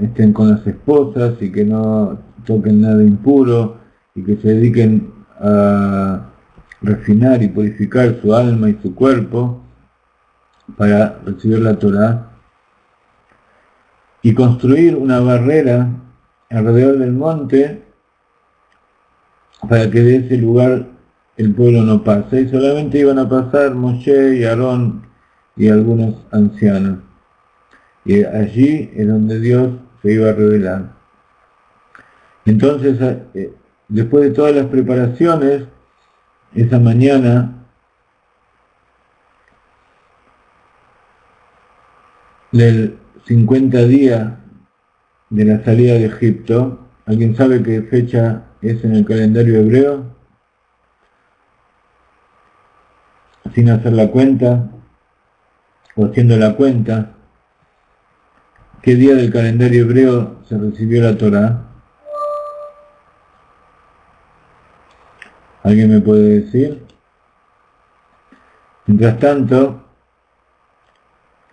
estén con las esposas y que no toquen nada impuro y que se dediquen a refinar y purificar su alma y su cuerpo para recibir la Torá y construir una barrera alrededor del monte para que de ese lugar el pueblo no pase, y solamente iban a pasar Moshe y Aarón y algunos ancianos, y allí es donde Dios se iba a revelar. Entonces, después de todas las preparaciones, esa mañana del 50 días de la salida de Egipto, ¿alguien sabe qué fecha es en el calendario hebreo? Sin hacer la cuenta, o haciendo la cuenta, ¿qué día del calendario hebreo se recibió la Torá? ¿Alguien me puede decir? Mientras tanto,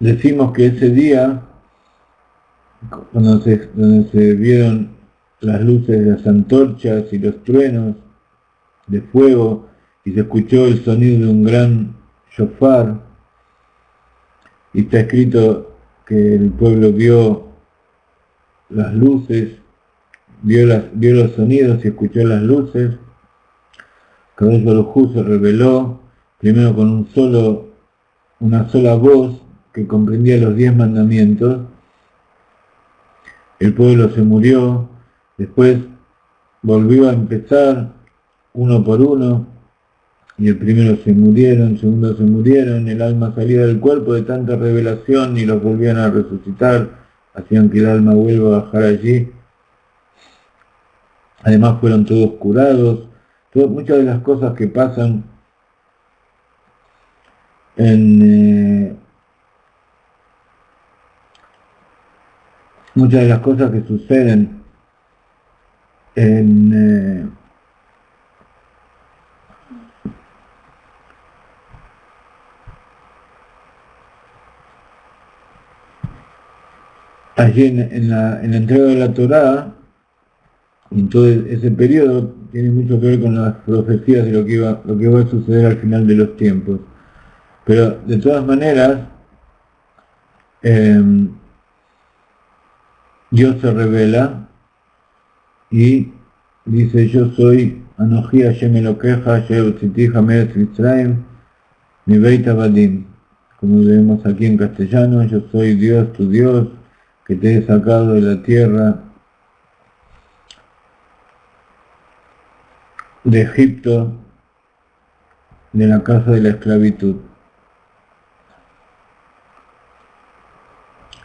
decimos que ese día, donde se vieron las luces de las antorchas y los truenos de fuego, y se escuchó el sonido de un gran shofar, y está escrito que el pueblo vio las luces, vio los sonidos y escuchó las luces. Akadosh Baruj Hu se reveló primero con una sola voz que comprendía los 10 mandamientos. El pueblo se murió, después volvió a empezar uno por uno, y el primero se murieron, el segundo se murieron, el alma salía del cuerpo de tanta revelación y los volvían a resucitar, hacían que el alma vuelva a bajar allí. Además fueron todos curados. Muchas de las cosas que pasan muchas de las cosas que suceden allí en la entrega de la Torá, en todo ese periodo, tiene mucho que ver con las profecías de lo que va a suceder al final de los tiempos. Pero de todas maneras, Dios se revela y dice: yo soy Anoji Hashem Elokeja, Asher Hotzitij Meretz Mitzrayim, Mi Beit Avadim. Como vemos aquí en castellano, yo soy Dios, tu Dios, que te he sacado de la tierra de Egipto, de la casa de la esclavitud.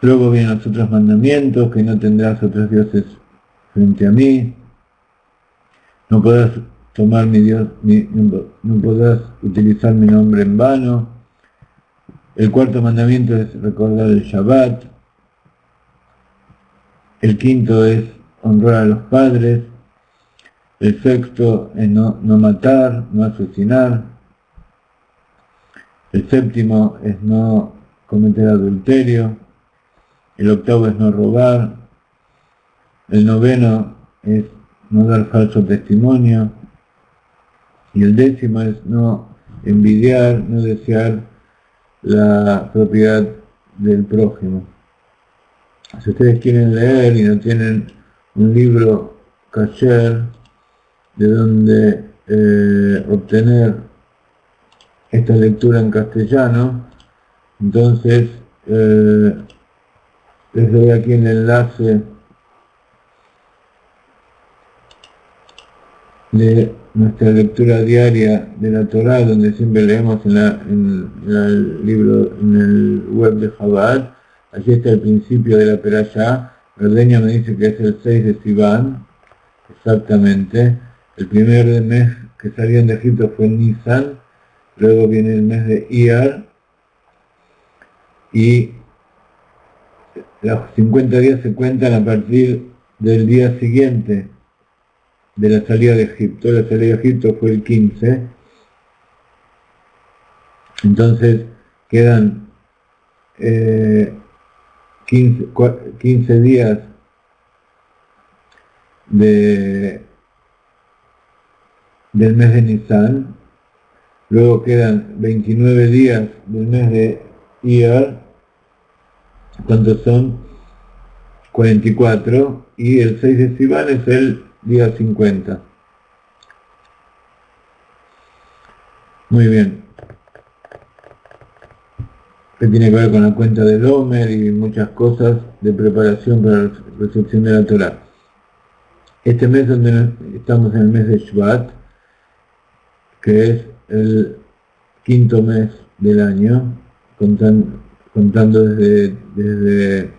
Luego vienen los otros mandamientos: que no tendrás otros dioses frente a mí, no podrás tomar no podrás utilizar mi nombre en vano. El cuarto mandamiento es recordar el Shabbat. El quinto es honrar a los padres. El sexto es no matar, no asesinar. El séptimo es no cometer adulterio. El octavo es no robar. El noveno es no dar falso testimonio. Y el décimo es no envidiar, no desear la propiedad del prójimo. Si ustedes quieren leer y no tienen un libro kasher de donde obtener esta lectura en castellano, entonces les doy aquí el enlace de nuestra lectura diaria de la Torá, donde siempre leemos en el libro, en el web de Chabad. Allí está el principio de la Perashá. Verdeña me dice que es el 6 de Sivan, exactamente. El primer mes que salieron de Egipto fue Nisan, luego viene el mes de Iyar, y los 50 días se cuentan a partir del día siguiente de la salida de Egipto. La salida de Egipto fue el 15, entonces quedan 15 días del mes de Nisan, luego quedan 29 días del mes de Iyar, ¿cuántos son? 44, y el 6 de Sivan es el día 50. Muy bien. Que tiene que ver con la cuenta del Omer y muchas cosas de preparación para la recepción de la Torá. Este mes donde estamos en el mes de Shvat, que es el quinto mes del año, contando desde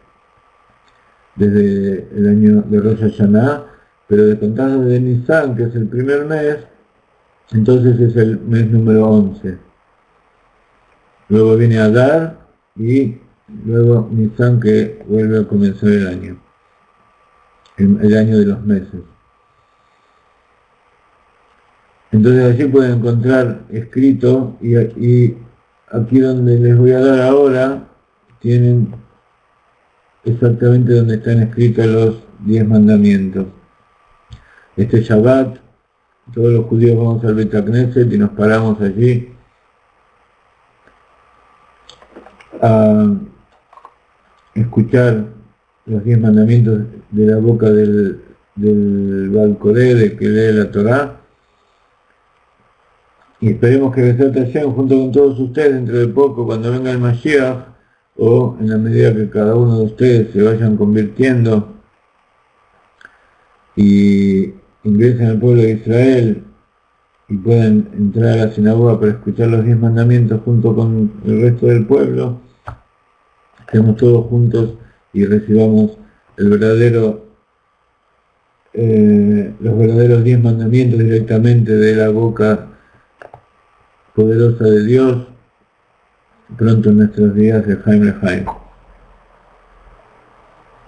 el año de Rosh Hashanah, pero descontando de Nisan, que es el primer mes, entonces es el mes número 11. Luego viene Adar y luego Nisan, que vuelve a comenzar el año, el año de los meses. Entonces allí pueden encontrar escrito, y aquí donde les voy a dar ahora, tienen exactamente donde están escritos los 10 mandamientos. Este Shabbat, todos los judíos vamos al Bet Knesset y nos paramos allí a escuchar los 10 mandamientos de la boca del Baal Koré, de que lee la Torá, y esperemos que Besat Hashem, junto con todos ustedes, dentro de poco, cuando venga el Mashiach, o en la medida que cada uno de ustedes se vayan convirtiendo y ingresen al pueblo de Israel y puedan entrar a la sinagoga para escuchar los 10 mandamientos junto con el resto del pueblo, estemos todos juntos y recibamos los verdaderos 10 mandamientos directamente de la boca poderosa de Dios, pronto en nuestros días de Jaime Lejaim.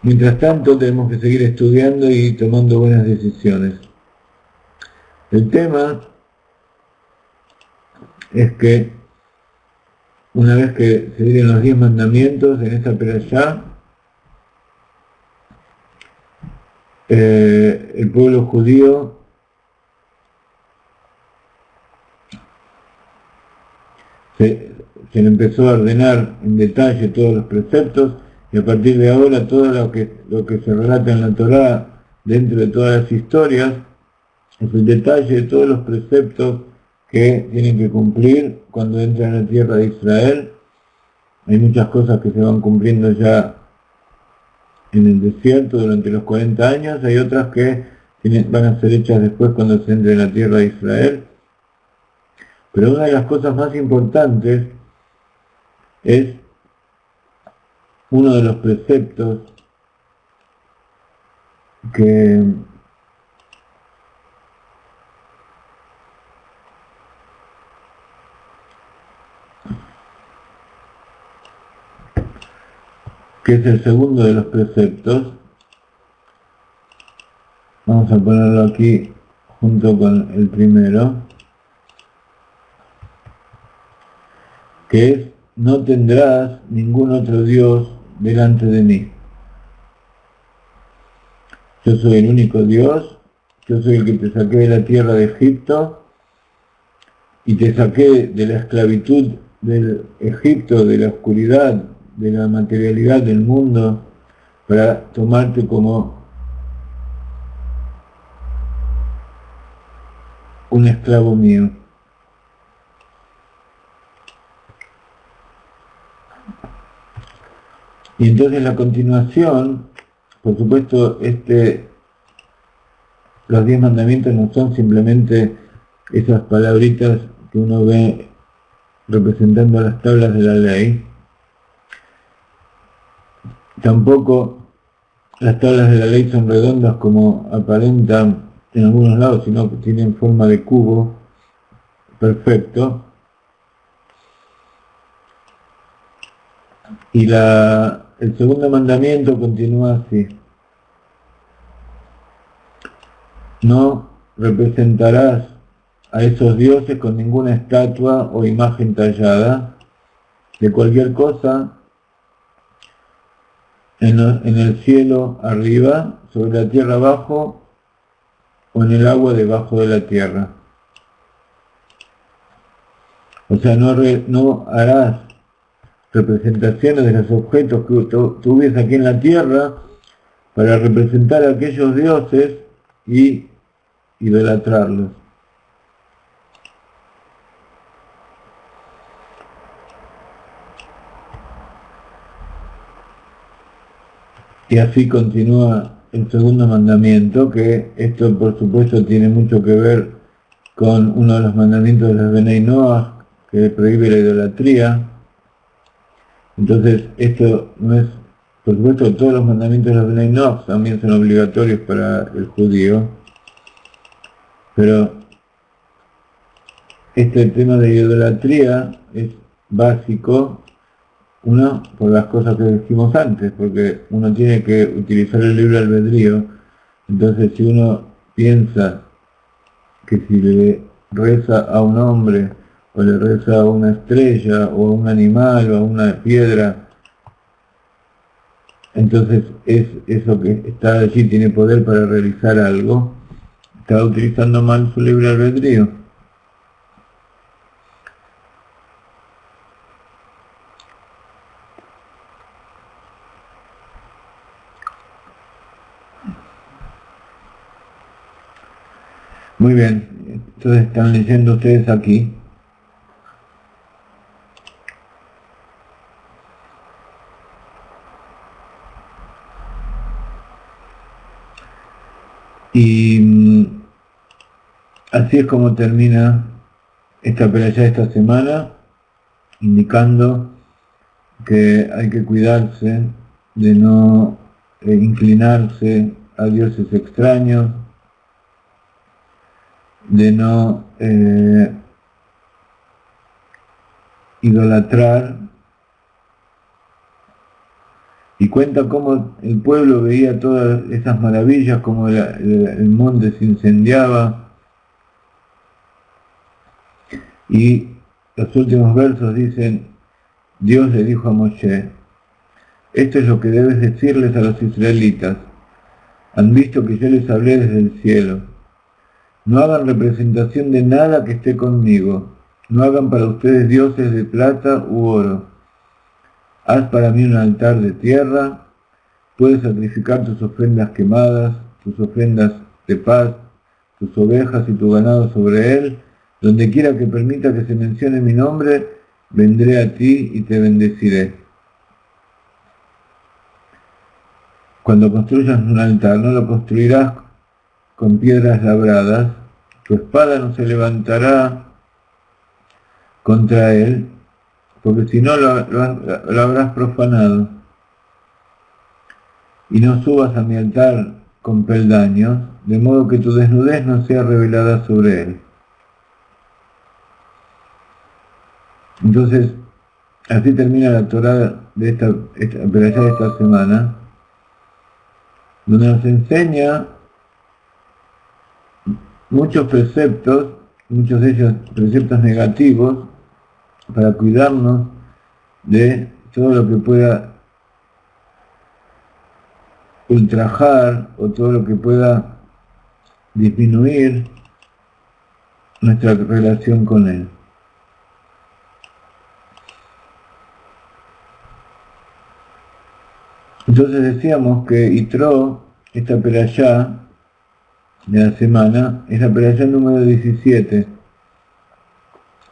Mientras tanto tenemos que seguir estudiando y tomando buenas decisiones. El tema es que una vez que se dieron los 10 mandamientos en esta perashá, el pueblo judío se le empezó a ordenar en detalle todos los preceptos, y a partir de ahora todo lo que se relata en la Torá, dentro de todas las historias, es el detalle de todos los preceptos que tienen que cumplir cuando entran a la tierra de Israel. Hay muchas cosas que se van cumpliendo ya en el desierto durante los 40 años, hay otras que van a ser hechas después cuando se entre en la tierra de Israel. Pero una de las cosas más importantes es uno de los preceptos que es el segundo de los preceptos. Vamos a ponerlo aquí junto con el primero, que es: no tendrás ningún otro Dios delante de mí. Yo soy el único Dios, yo soy el que te saqué de la tierra de Egipto y te saqué de la esclavitud del Egipto, de la oscuridad, de la materialidad del mundo, para tomarte como un esclavo mío. Y entonces la continuación, por supuesto, este los 10 mandamientos no son simplemente esas palabritas que uno ve representando las tablas de la ley. Tampoco las tablas de la ley son redondas como aparentan en algunos lados, sino que tienen forma de cubo perfecto. Y el segundo mandamiento continúa así: no representarás a esos dioses con ninguna estatua o imagen tallada de cualquier cosa en el cielo arriba, sobre la tierra abajo o en el agua debajo de la tierra. O sea, no harás representaciones de los objetos que tú ves aquí en la tierra para representar a aquellos dioses y idolatrarlos. Y así continúa el segundo mandamiento, que esto por supuesto tiene mucho que ver con uno de los mandamientos de los Benei Noach, que prohíbe la idolatría. Entonces esto no es, por supuesto todos los mandamientos de los Benei Noach también son obligatorios para el judío, pero este tema de idolatría es básico. Uno, por las cosas que dijimos antes, porque uno tiene que utilizar el libre albedrío. Entonces, si uno piensa que si le reza a un hombre, o le reza a una estrella, o a un animal, o a una piedra, entonces es eso que está allí tiene poder para realizar algo, está utilizando mal su libre albedrío. Muy bien, entonces están leyendo ustedes aquí. Y así es como termina esta perashá de esta semana, indicando que hay que cuidarse de no inclinarse a dioses extraños, de no idolatrar, y cuenta cómo el pueblo veía todas esas maravillas, como el monte se incendiaba, y los últimos versos dicen: Dios le dijo a Moshe: esto es lo que debes decirles a los israelitas, han visto que yo les hablé desde el cielo. No hagan representación de nada que esté conmigo, no hagan para ustedes dioses de plata u oro. Haz para mí un altar de tierra, puedes sacrificar tus ofrendas quemadas, tus ofrendas de paz, tus ovejas y tu ganado sobre él. Donde quiera que permita que se mencione mi nombre, vendré a ti y te bendeciré. Cuando construyas un altar, no lo construirás con piedras labradas, tu espada no se levantará contra él, porque si no lo habrás profanado. Y no subas a mi altar con peldaños, de modo que tu desnudez no sea revelada sobre él. Entonces, así termina la Torá de esta perashá de esta semana, donde nos enseña muchos preceptos, muchos de ellos preceptos negativos, para cuidarnos de todo lo que pueda ultrajar o todo lo que pueda disminuir nuestra relación con él. Entonces decíamos que Yitro, esta perashá de la semana, es la perashá número 17.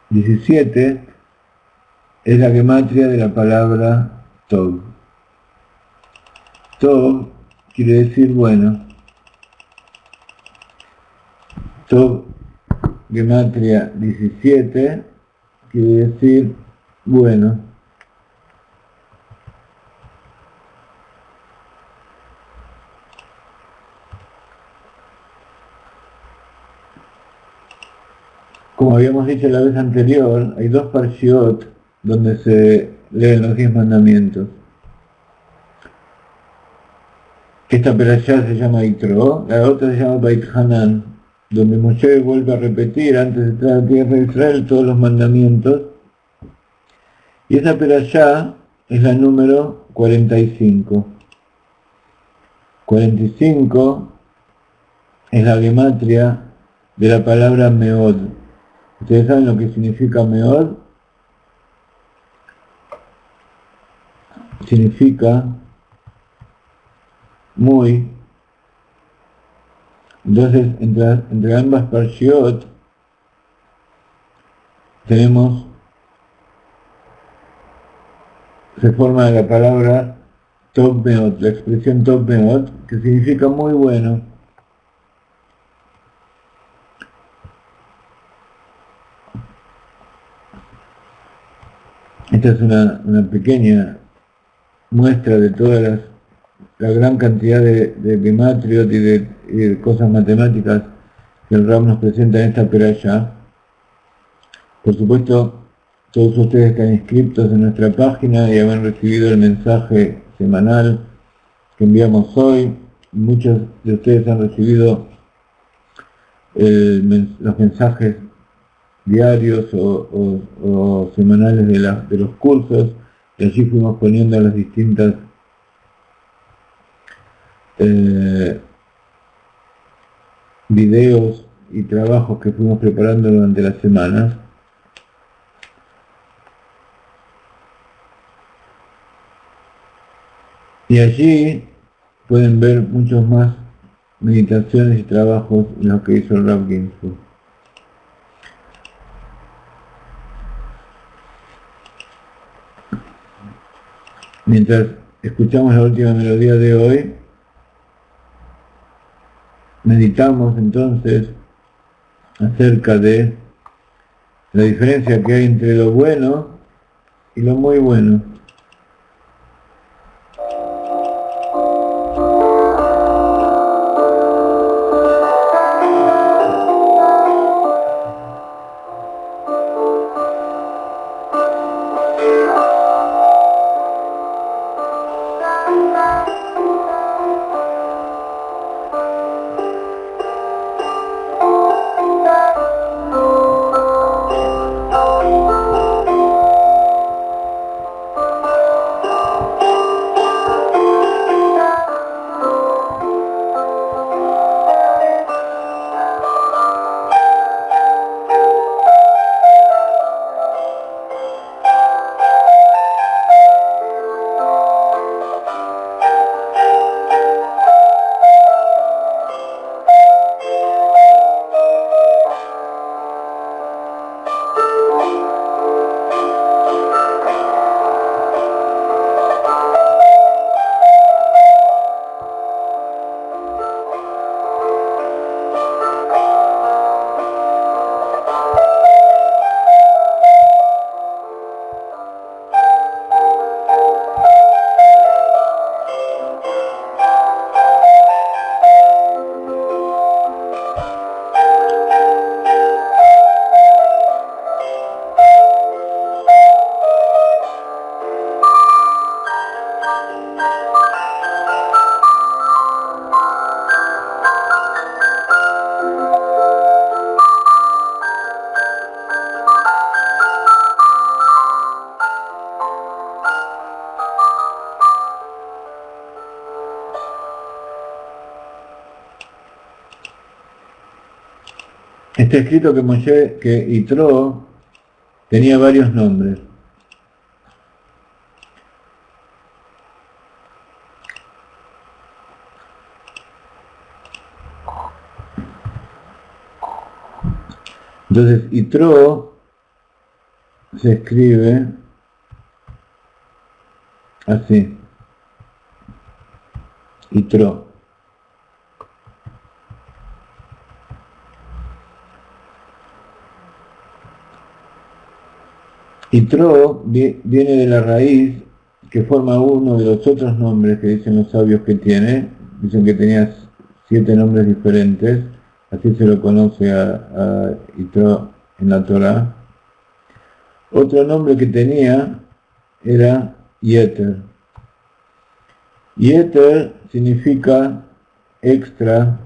17 es la gematria de la palabra Tov. Tov quiere decir bueno. Tov gematria 17 quiere decir bueno. Como habíamos dicho la vez anterior, hay dos parshiot donde se leen los 10 mandamientos. Esta perashá se llama Yitro, la otra se llama Beit Hanan, donde Moshe vuelve a repetir antes de entrar a la tierra de Israel todos los mandamientos. Y esa perashá es la número 45. 45 es la gematria de la palabra Meod. ¿Ustedes saben lo que significa Meod? Significa muy. Entonces, entre ambas parshiot se forma la palabra Tov Meod, la expresión Tov Meod, que significa muy bueno. Esta es una pequeña muestra de toda la gran cantidad de gematriot y de cosas matemáticas que el Rab nos presenta en esta perashá. Por supuesto, todos ustedes están inscritos en nuestra página y habrán recibido el mensaje semanal que enviamos hoy. Muchos de ustedes han recibido los mensajes diarios o semanales de los cursos, y allí fuimos poniendo las distintas videos y trabajos que fuimos preparando durante las semanas. Y allí pueden ver muchos más meditaciones y trabajos en los que hizo el Rav Ginsburg. Mientras escuchamos la última melodía de hoy, meditamos entonces acerca de la diferencia que hay entre lo bueno y lo muy bueno. Está escrito que Yitro tenía varios nombres. Entonces, Yitro se escribe así. Yitro. Yitro viene de la raíz que forma uno de los otros nombres que dicen los sabios que tiene. Dicen que tenía 7 nombres diferentes, así se lo conoce a Yitro en la Torá. Otro nombre que tenía era Yeter. Yeter significa extra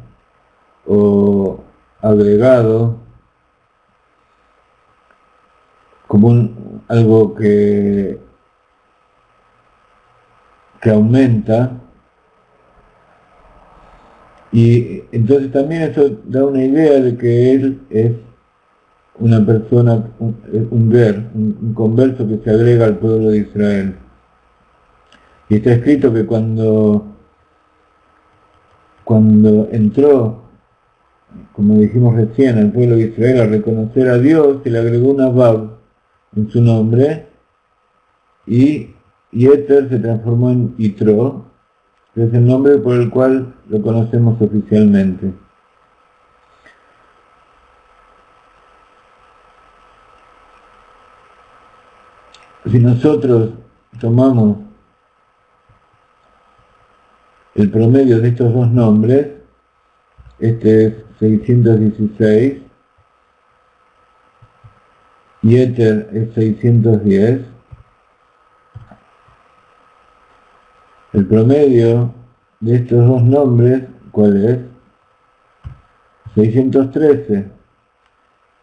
o agregado, como algo que aumenta, y entonces también eso da una idea de que él es una persona, un ger, un converso que se agrega al pueblo de Israel. Y está escrito que cuando entró, como dijimos recién, al pueblo de Israel a reconocer a Dios, se le agregó una Vav en su nombre, y Yeter se transformó en Yitro, que es el nombre por el cual lo conocemos oficialmente. Si nosotros tomamos el promedio de estos dos nombres, este es 616, Yeter es 610, el promedio de estos dos nombres, ¿cuál es? 613,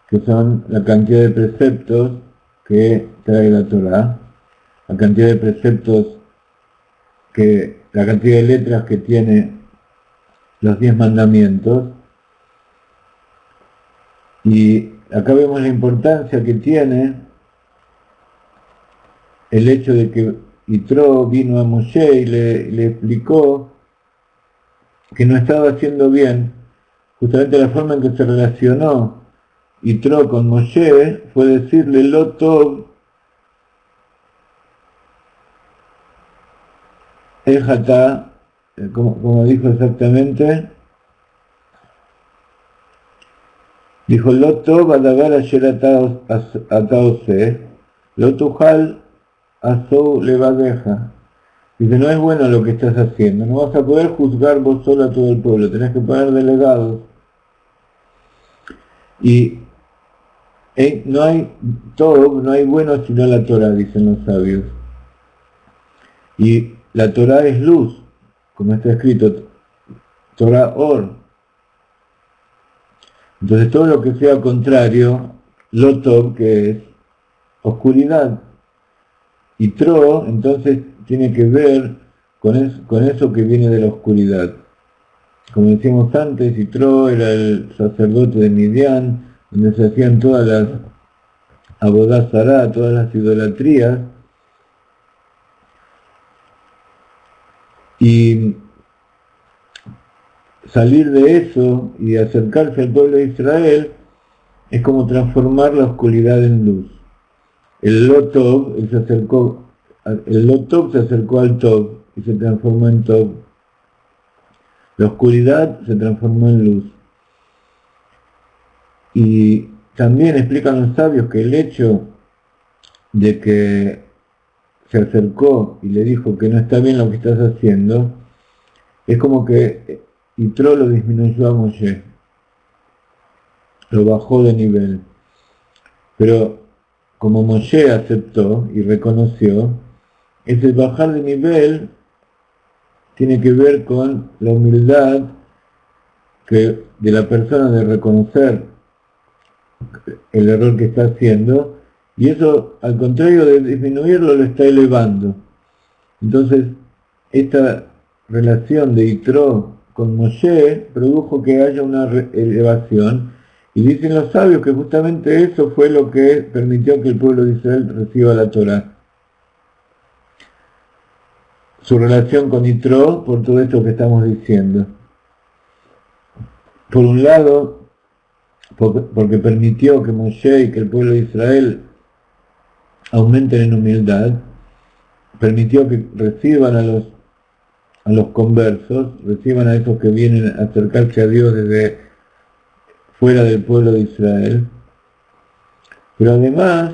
que son la cantidad de preceptos que trae la Torá, la cantidad de preceptos la cantidad de letras que tiene los 10 mandamientos. Y acá vemos la importancia que tiene el hecho de que Yitro vino a Moshe y le explicó que no estaba haciendo bien. Justamente la forma en que se relacionó Yitro con Moshe fue decirle lo tov ejatá, como dijo exactamente, dijo lo tov adagar asher ata oseh, lo tujal asou levadeja. Dice, no es bueno lo que estás haciendo, no vas a poder juzgar vos solo a todo el pueblo, tenés que poner delegados. Y no hay todo, no hay bueno sino la Torá, dicen los sabios. Y la Torá es luz, como está escrito, Torá or. Entonces todo lo que sea contrario, lo tov, que es oscuridad. Y tro, entonces, tiene que ver con eso que viene de la oscuridad. Como decíamos antes, Yitro era el sacerdote de Midian, donde se hacían todas las abodá zará, todas las idolatrías, y salir de eso y acercarse al pueblo de Israel es como transformar la oscuridad en luz. El Lotov se acercó al Tov y se transformó en Tov. La oscuridad se transformó en luz. Y también explican los sabios que el hecho de que se acercó y le dijo que no está bien lo que estás haciendo, es como que Yitro lo disminuyó a Moshe, lo bajó de nivel. Pero como Moshe aceptó y reconoció, ese bajar de nivel tiene que ver con la humildad de la persona de reconocer el error que está haciendo, y eso, al contrario de disminuirlo, lo está elevando. Entonces, esta relación de Yitro con Moshe produjo que haya una elevación, y dicen los sabios que justamente eso fue lo que permitió que el pueblo de Israel reciba la Torá. Su relación con Yitro, por todo esto que estamos diciendo. Por un lado, porque permitió que Moshe y que el pueblo de Israel aumenten en humildad, permitió que reciban a los conversos, reciban a esos que vienen a acercarse a Dios desde fuera del pueblo de Israel, pero además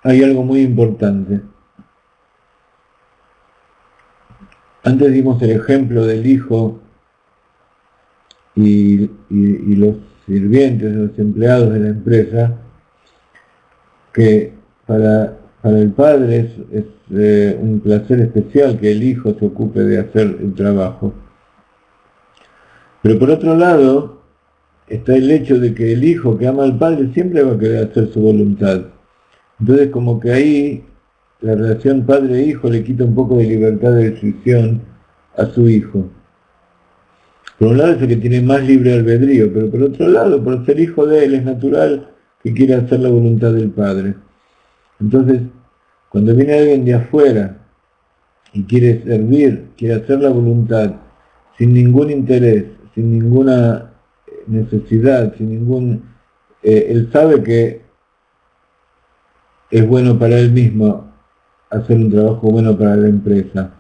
hay algo muy importante. Antes dimos el ejemplo del hijo y los sirvientes, los empleados de la empresa, que para el padre es un placer especial que el hijo se ocupe de hacer el trabajo. Pero por otro lado, está el hecho de que el hijo que ama al padre siempre va a querer hacer su voluntad. Entonces como que ahí la relación padre-hijo le quita un poco de libertad de decisión a su hijo. Por un lado es el que tiene más libre albedrío, pero por otro lado, por ser hijo de él, es natural que quiera hacer la voluntad del padre. Entonces, cuando viene alguien de afuera y quiere servir, quiere hacer la voluntad, sin ningún interés, sin ninguna necesidad, sin ningún... él sabe que es bueno para él mismo hacer un trabajo bueno para la empresa.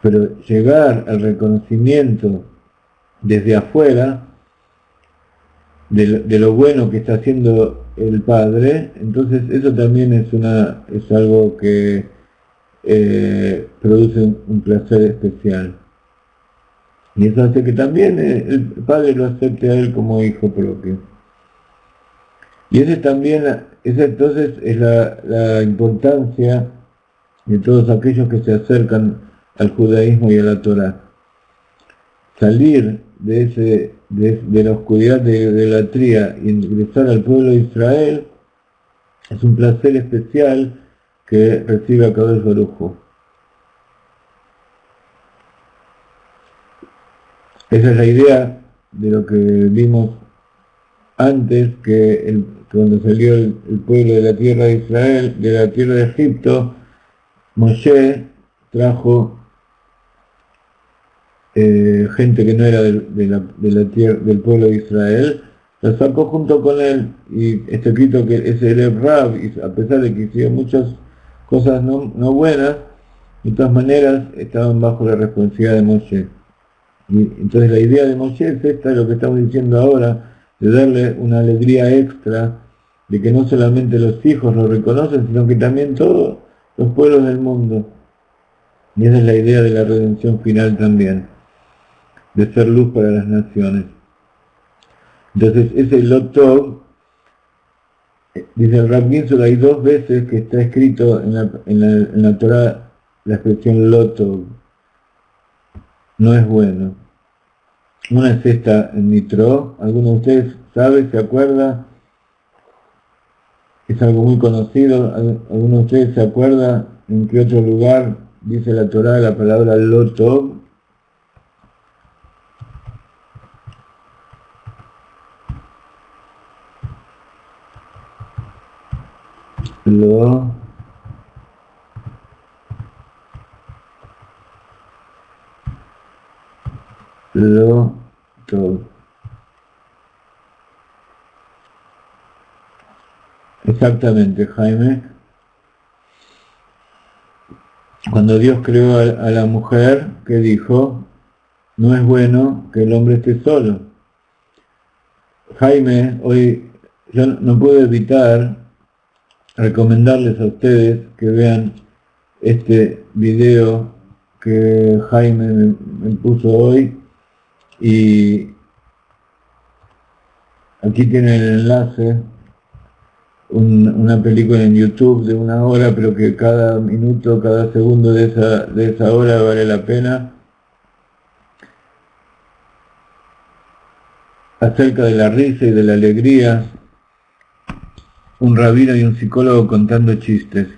Pero llegar al reconocimiento desde afuera de lo bueno que está haciendo el padre, entonces eso también es algo que produce un placer especial. Y eso hace que también el padre lo acepte a él como hijo propio. Y esa entonces es la importancia de todos aquellos que se acercan al judaísmo y a la Torá. Salir de la oscuridad de idolatría y ingresar al pueblo de Israel es un placer especial que recibe Akadosh Baruj Hu. Esa es la idea de lo que vimos antes, que cuando salió el pueblo de la tierra de Israel, de la tierra de Egipto, Moshe trajo gente que no era del pueblo de Israel, la sacó junto con él, y está escrito que ese era el Rab, y a pesar de que hicieron muchas cosas no buenas, de todas maneras estaban bajo la responsabilidad de Moshe. Y entonces la idea de Moshe es esta, lo que estamos diciendo ahora, de darle una alegría extra, de que no solamente los hijos lo reconocen, sino que también todos los pueblos del mundo. Y esa es la idea de la redención final también, de ser luz para las naciones. Entonces ese Lot Tov, dice el Rav Ginsur, hay 2 veces que está escrito en la Torah la expresión Lot Tov, no es bueno. Una es esta en Nitro, ¿alguno de ustedes sabe, se acuerda? Es algo muy conocido. ¿Alguno de ustedes se acuerda en qué otro lugar dice la Torah la palabra Lo Tov? Lo Tov. Exactamente, Jaime. Cuando Dios creó a la mujer, ¿qué dijo? No es bueno que el hombre esté solo. Jaime, hoy yo no puedo evitar recomendarles a ustedes que vean este video que Jaime me puso hoy, y aquí tienen el enlace, una película en YouTube de 1 hora, pero que cada minuto, cada segundo de esa hora vale la pena, acerca de la risa y de la alegría, un rabino y un psicólogo contando chistes.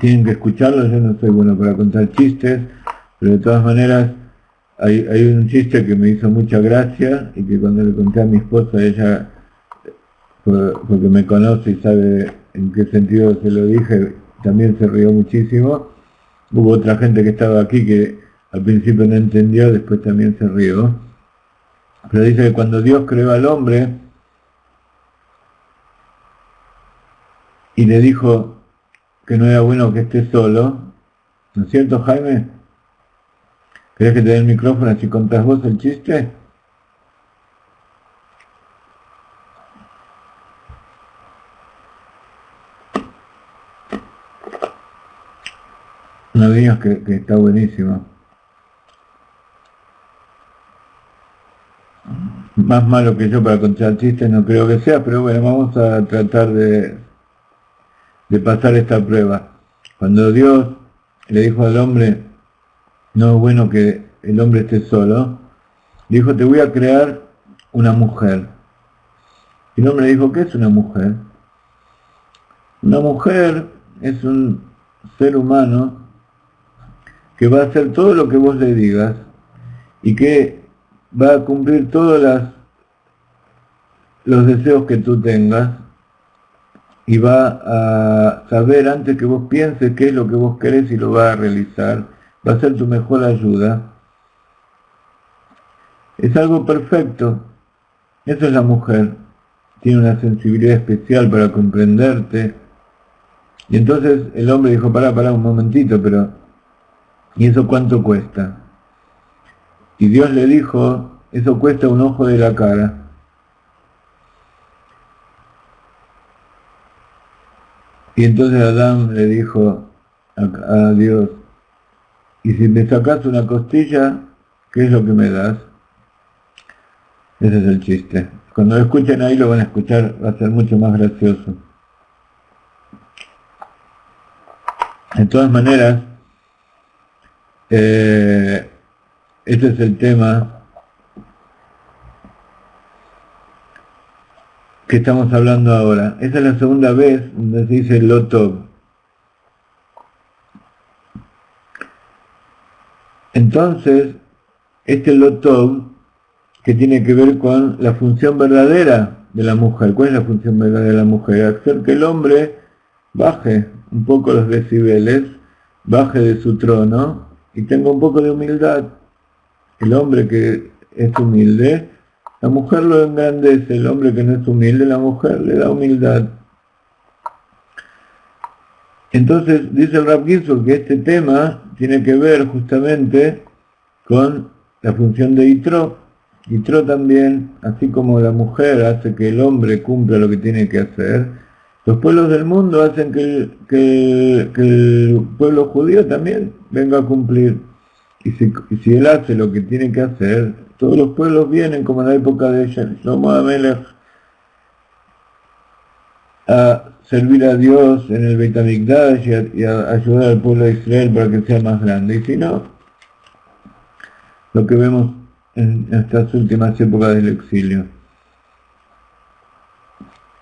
Tienen que escucharlo, yo no soy bueno para contar chistes, pero de todas maneras hay un chiste que me hizo mucha gracia, y que cuando le conté a mi esposa, ella, porque me conoce y sabe en qué sentido se lo dije, también se rió muchísimo. Hubo otra gente que estaba aquí que al principio no entendió, después también se rió. Pero dice que cuando Dios creó al hombre y le dijo que no era bueno que esté solo, ¿no es cierto, Jaime? ¿Querés que te dé el micrófono así contás vos el chiste? Una de que está buenísima. Más malo que yo para contar chistes no creo que sea, pero bueno, vamos a tratar de pasar esta prueba. Cuando Dios le dijo al hombre, no es bueno que el hombre esté solo, dijo, te voy a crear una mujer. Y el hombre dijo, ¿qué es una mujer? Una mujer es un ser humano que va a hacer todo lo que vos le digas y que va a cumplir todos los deseos que tú tengas y va a saber antes que vos pienses qué es lo que vos querés y lo va a realizar, va a ser tu mejor ayuda. Es algo perfecto, eso es la mujer, tiene una sensibilidad especial para comprenderte. Y entonces el hombre dijo, pará un momentito, pero ¿y eso cuánto cuesta? Y Dios le dijo, eso cuesta un ojo de la cara. Y entonces Adán le dijo a Dios, y si me sacas una costilla, ¿qué es lo que me das? Ese es el chiste. Cuando lo escuchen ahí lo van a escuchar, va a ser mucho más gracioso. De todas maneras, este es el tema que estamos hablando ahora. Esa es la segunda vez donde se dice lo tov. Entonces, este lo tov, que tiene que ver con la función verdadera de la mujer. ¿Cuál es la función verdadera de la mujer? Hacer que el hombre baje un poco los decibeles, baje de su trono y tenga un poco de humildad. El hombre que es humilde, la mujer lo engrandece. El hombre que no es humilde, la mujer le da humildad. Entonces dice el Rav Ginsburg que este tema tiene que ver justamente con la función de Yitro. Yitro también, así como la mujer hace que el hombre cumpla lo que tiene que hacer, los pueblos del mundo hacen que el pueblo judío también venga a cumplir. Y si él hace lo que tiene que hacer, todos los pueblos vienen, como en la época de Shlomo HaMelech, a servir a Dios en el Beit HaMikdash y a ayudar al pueblo de Israel para que sea más grande. Y si no, lo que vemos en estas últimas épocas del exilio.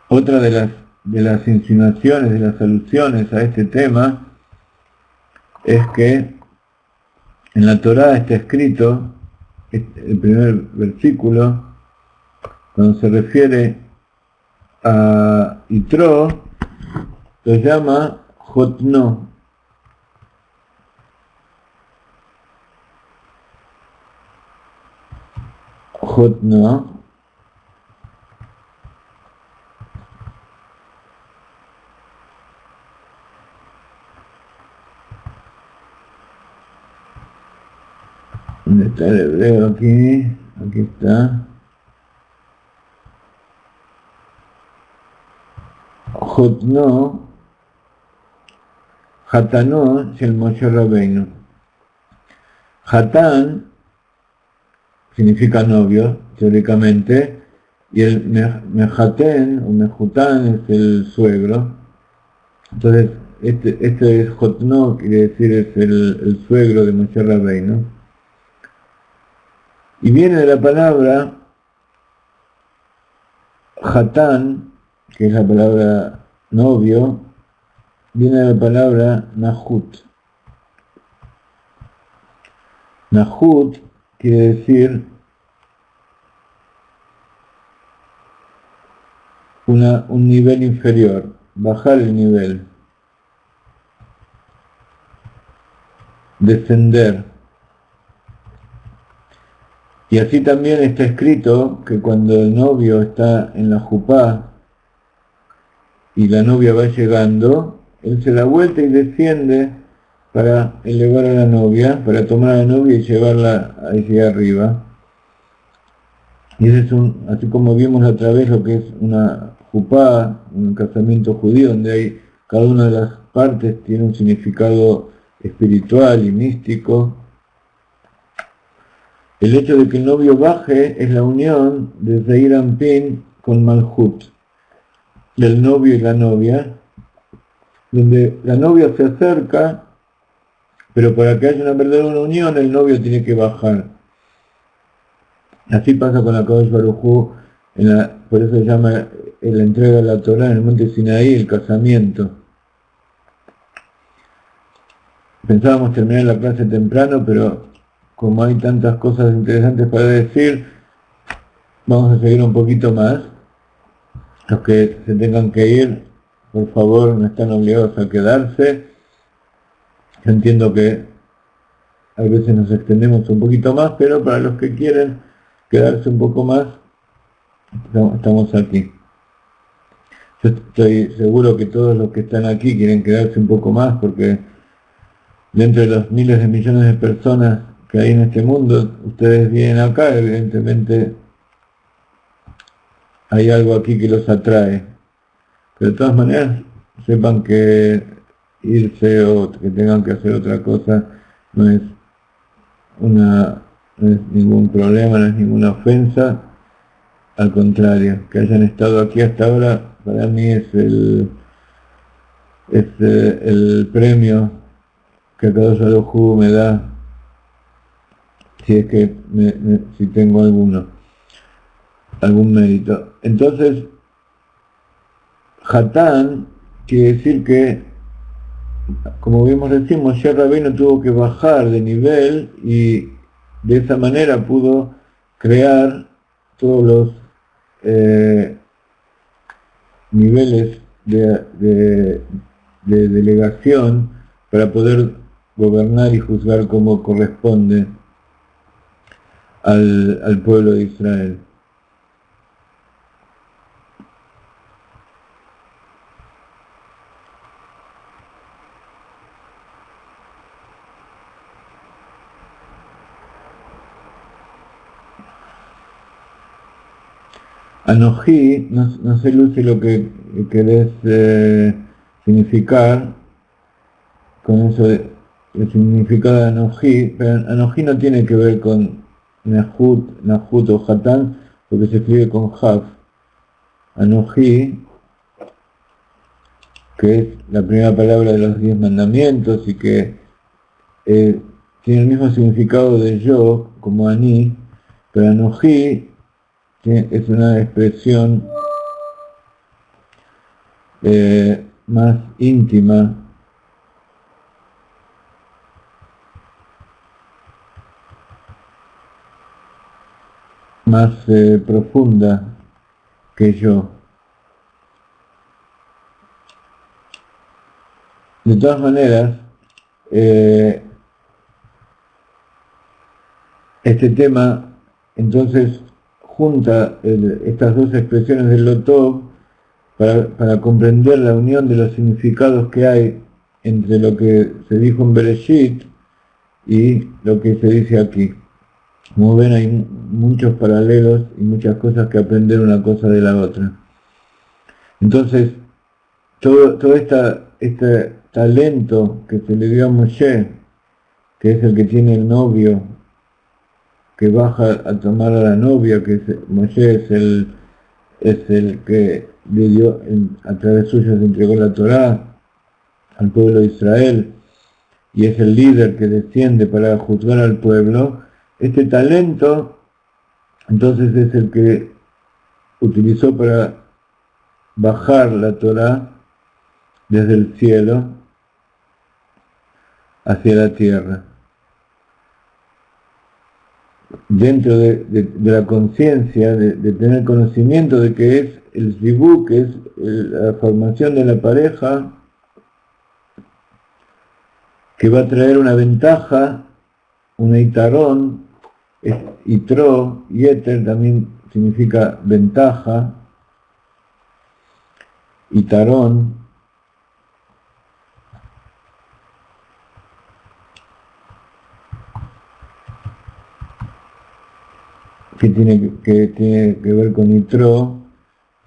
Otra de las insinuaciones, de las alusiones a este tema, es que en la Torá está escrito, el primer versículo, cuando se refiere a Yitro, lo llama Jotno. Jotno. ¿Dónde está el hebreo aquí? Aquí está. Jotno, Hatano, es el Moshe Rabbeinu. Hatán significa novio, teóricamente, y el Mejaten o Mejután es el suegro. Entonces, este es Jotno, quiere decir es el suegro de Moshe Rabbeinu. Y viene de la palabra Hatán, que es la palabra novio, viene de la palabra Nahut. Nahut quiere decir un nivel inferior, bajar el nivel, descender. Y así también está escrito que cuando el novio está en la jupá y la novia va llegando, él se da vuelta y desciende para elevar a la novia, para tomar a la novia y llevarla hacia arriba. Y ese es así como vimos la otra vez lo que es una jupá, un casamiento judío, donde hay cada una de las partes tiene un significado espiritual y místico. El hecho de que el novio baje es la unión de Zeir Anpin con Malhut, del novio y la novia, donde la novia se acerca, pero para que haya una verdadera unión el novio tiene que bajar. Así pasa con la Kadosh Baruj Hu, por eso se llama la entrega de la Torah en el monte Sinaí, el casamiento. Pensábamos terminar la clase temprano, pero como hay tantas cosas interesantes para decir, vamos a seguir un poquito más. Los que se tengan que ir, por favor, no están obligados a quedarse. Yo entiendo que a veces nos extendemos un poquito más, pero para los que quieren quedarse un poco más, estamos aquí. Yo estoy seguro que todos los que están aquí quieren quedarse un poco más, porque dentro de los miles de millones de personas que hay en este mundo, ustedes vienen acá, evidentemente hay algo aquí que los atrae. Pero de todas maneras, sepan que irse o que tengan que hacer otra cosa no es ningún problema, no es ninguna ofensa. Al contrario, que hayan estado aquí hasta ahora, para mí es el premio que Kadosh Baruj Hu me da, si es que si tengo algún mérito. Entonces, Hatán quiere decir que, como vimos recién, Moshe Rabbeinu tuvo que bajar de nivel y de esa manera pudo crear todos los niveles de delegación para poder gobernar y juzgar como corresponde al pueblo de Israel. Anojí, no sé Lucy lo que querés significar con eso el significado de Anojí, pero Anojí no tiene que ver con Nahut o Hatán, porque se escribe con Haf. Anojí, que es la primera palabra de los 10 mandamientos y que tiene el mismo significado de yo, como Aní, pero Anojí es una expresión más íntima, más profunda que yo. De todas maneras, este tema entonces junta estas dos expresiones del Lotov para comprender la unión de los significados que hay entre lo que se dijo en Bereshit y lo que se dice aquí. Como ven, hay muchos paralelos y muchas cosas que aprender una cosa de la otra. Entonces, todo este talento que se le dio a Moshe, que es el que tiene el novio, que baja a tomar a la novia, que Moshe es el que le dio, a través suyo se entregó la Torá al pueblo de Israel, y es el líder que desciende para juzgar al pueblo. Este talento, entonces, es el que utilizó para bajar la Torá desde el cielo hacia la tierra. Dentro de la conciencia, de tener conocimiento de que es el zivug, que es la formación de la pareja, que va a traer una ventaja, un itarón, itro, yeter también significa ventaja, itarón, que tiene que ver con itro,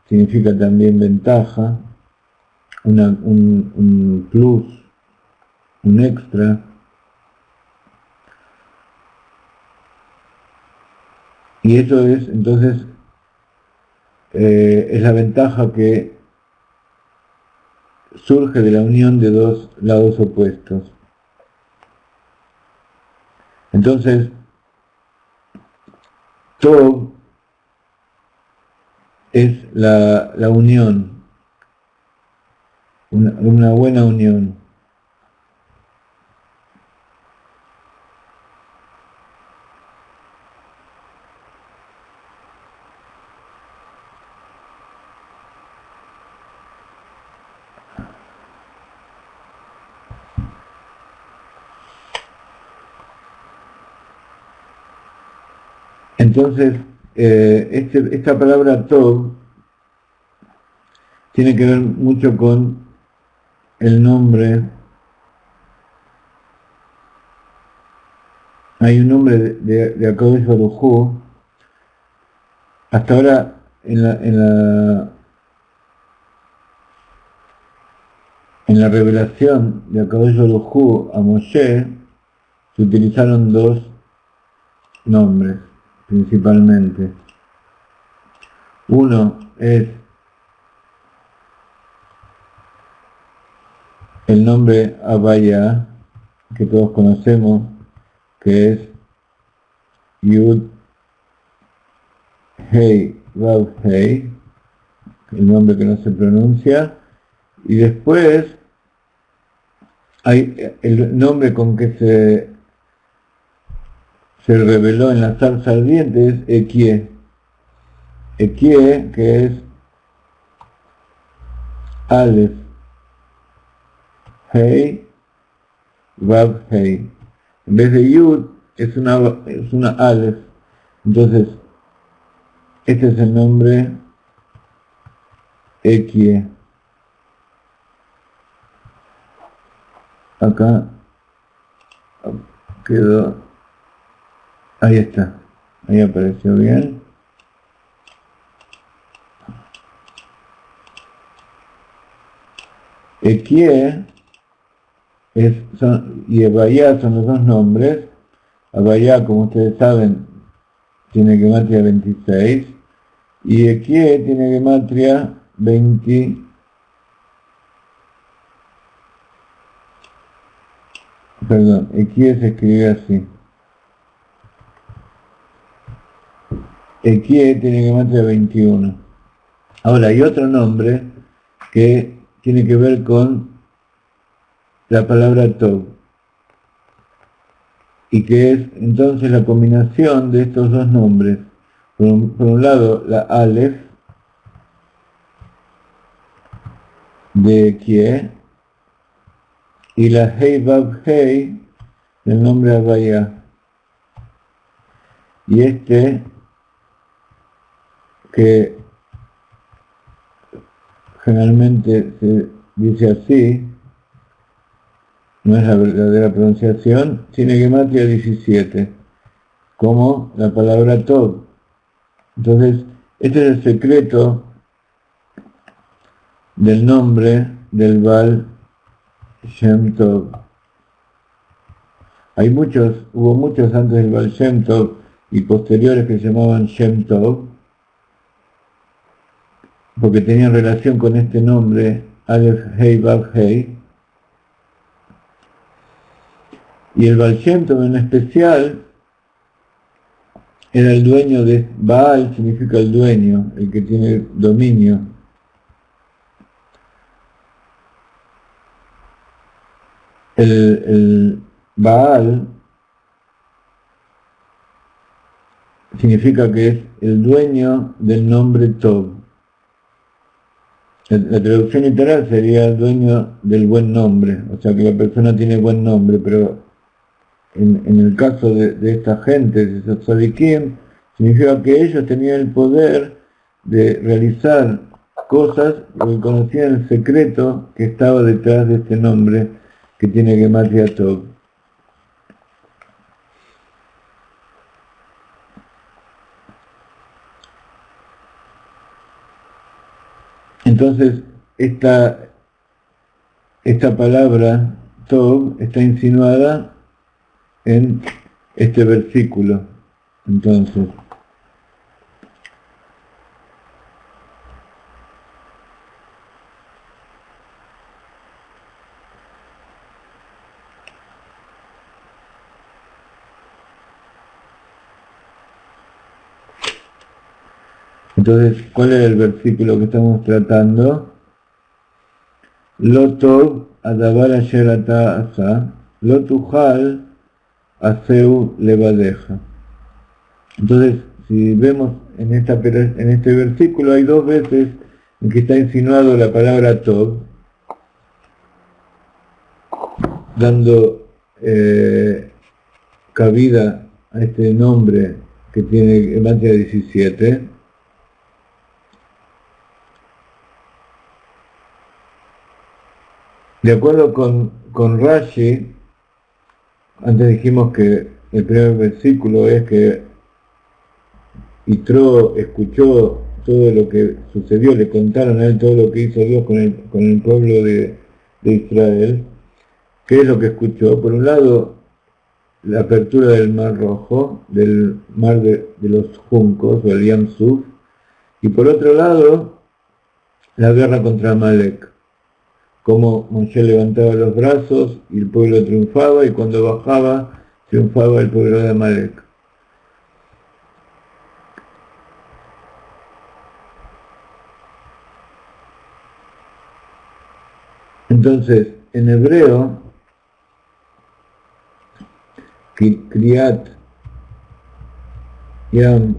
significa también ventaja, un plus, un extra. Y eso es, entonces, es la ventaja que surge de la unión de dos lados opuestos. Entonces, Tov es la unión, una buena unión. Entonces, esta palabra Tov tiene que ver mucho con el nombre. Hay un nombre de Akadosh Baruj Hu. Hasta ahora en la revelación de Akadosh Baruj Hu a Moshe se utilizaron dos nombres principalmente. Uno es el nombre Havaya, que todos conocemos, que es Yud Hei Vav Hei, el nombre que no se pronuncia, y después hay el nombre con que se reveló en la zarza ardiente es Ekie. Ekie, que es Aleph Hei Vav Hei. En vez de Yud es una Aleph. Entonces, este es el nombre Ekie. Acá quedó, ahí está, ahí apareció bien. Ekie y Havaya son los dos nombres. Havaya, como ustedes saben, tiene gematria 26 y Ekie tiene gematria 20. Perdón, Ekie se escribe así. Ekie tiene gematria 21. Ahora, hay otro nombre que tiene que ver con la palabra Tov, y que es entonces la combinación de estos dos nombres. Por un lado, la Aleph de Kie y la Hei Vav Hei del nombre Havaya. Y este, que generalmente se dice así, no es la verdadera pronunciación, tiene gematria 17, como la palabra Tov. Entonces, este es el secreto del nombre del Baal Shem Tov. Hubo muchos antes del Baal Shem Tov y posteriores que se llamaban Shem Tov, porque tenían relación con este nombre, Aleph Hei Vav Hei. Y el Baal Shem Tov en especial era el dueño de Baal, significa el dueño, el que tiene dominio. El Baal significa que es el dueño del nombre Tov. La traducción literal sería el dueño del buen nombre, o sea que la persona tiene buen nombre, pero en el caso de esta gente, de esos tzadikim, significa que ellos tenían el poder de realizar cosas porque conocían el secreto que estaba detrás de este nombre que tiene gematria Tov. Entonces, esta palabra Tov está insinuada en este versículo. Entonces, Entonces, ¿cuál es el versículo que estamos tratando? Lo tov adavar asher ata asa, lo tujal aseu levadeja. Entonces, si vemos en este versículo, hay dos veces en que está insinuado la palabra tov, dando cabida a este nombre que tiene en Mateo 17. De acuerdo con Rashi, antes dijimos que el primer versículo es que Yitro escuchó todo lo que sucedió, le contaron a él todo lo que hizo Dios con el pueblo de Israel. ¿Qué es lo que escuchó? Por un lado, la apertura del Mar Rojo, del Mar de los Juncos, o el Yam Suf, y por otro lado, la guerra contra Amalek. Cómo Moshe levantaba los brazos y el pueblo triunfaba, y cuando bajaba, triunfaba el pueblo de Amalek. Entonces, en hebreo, Kriyat Yam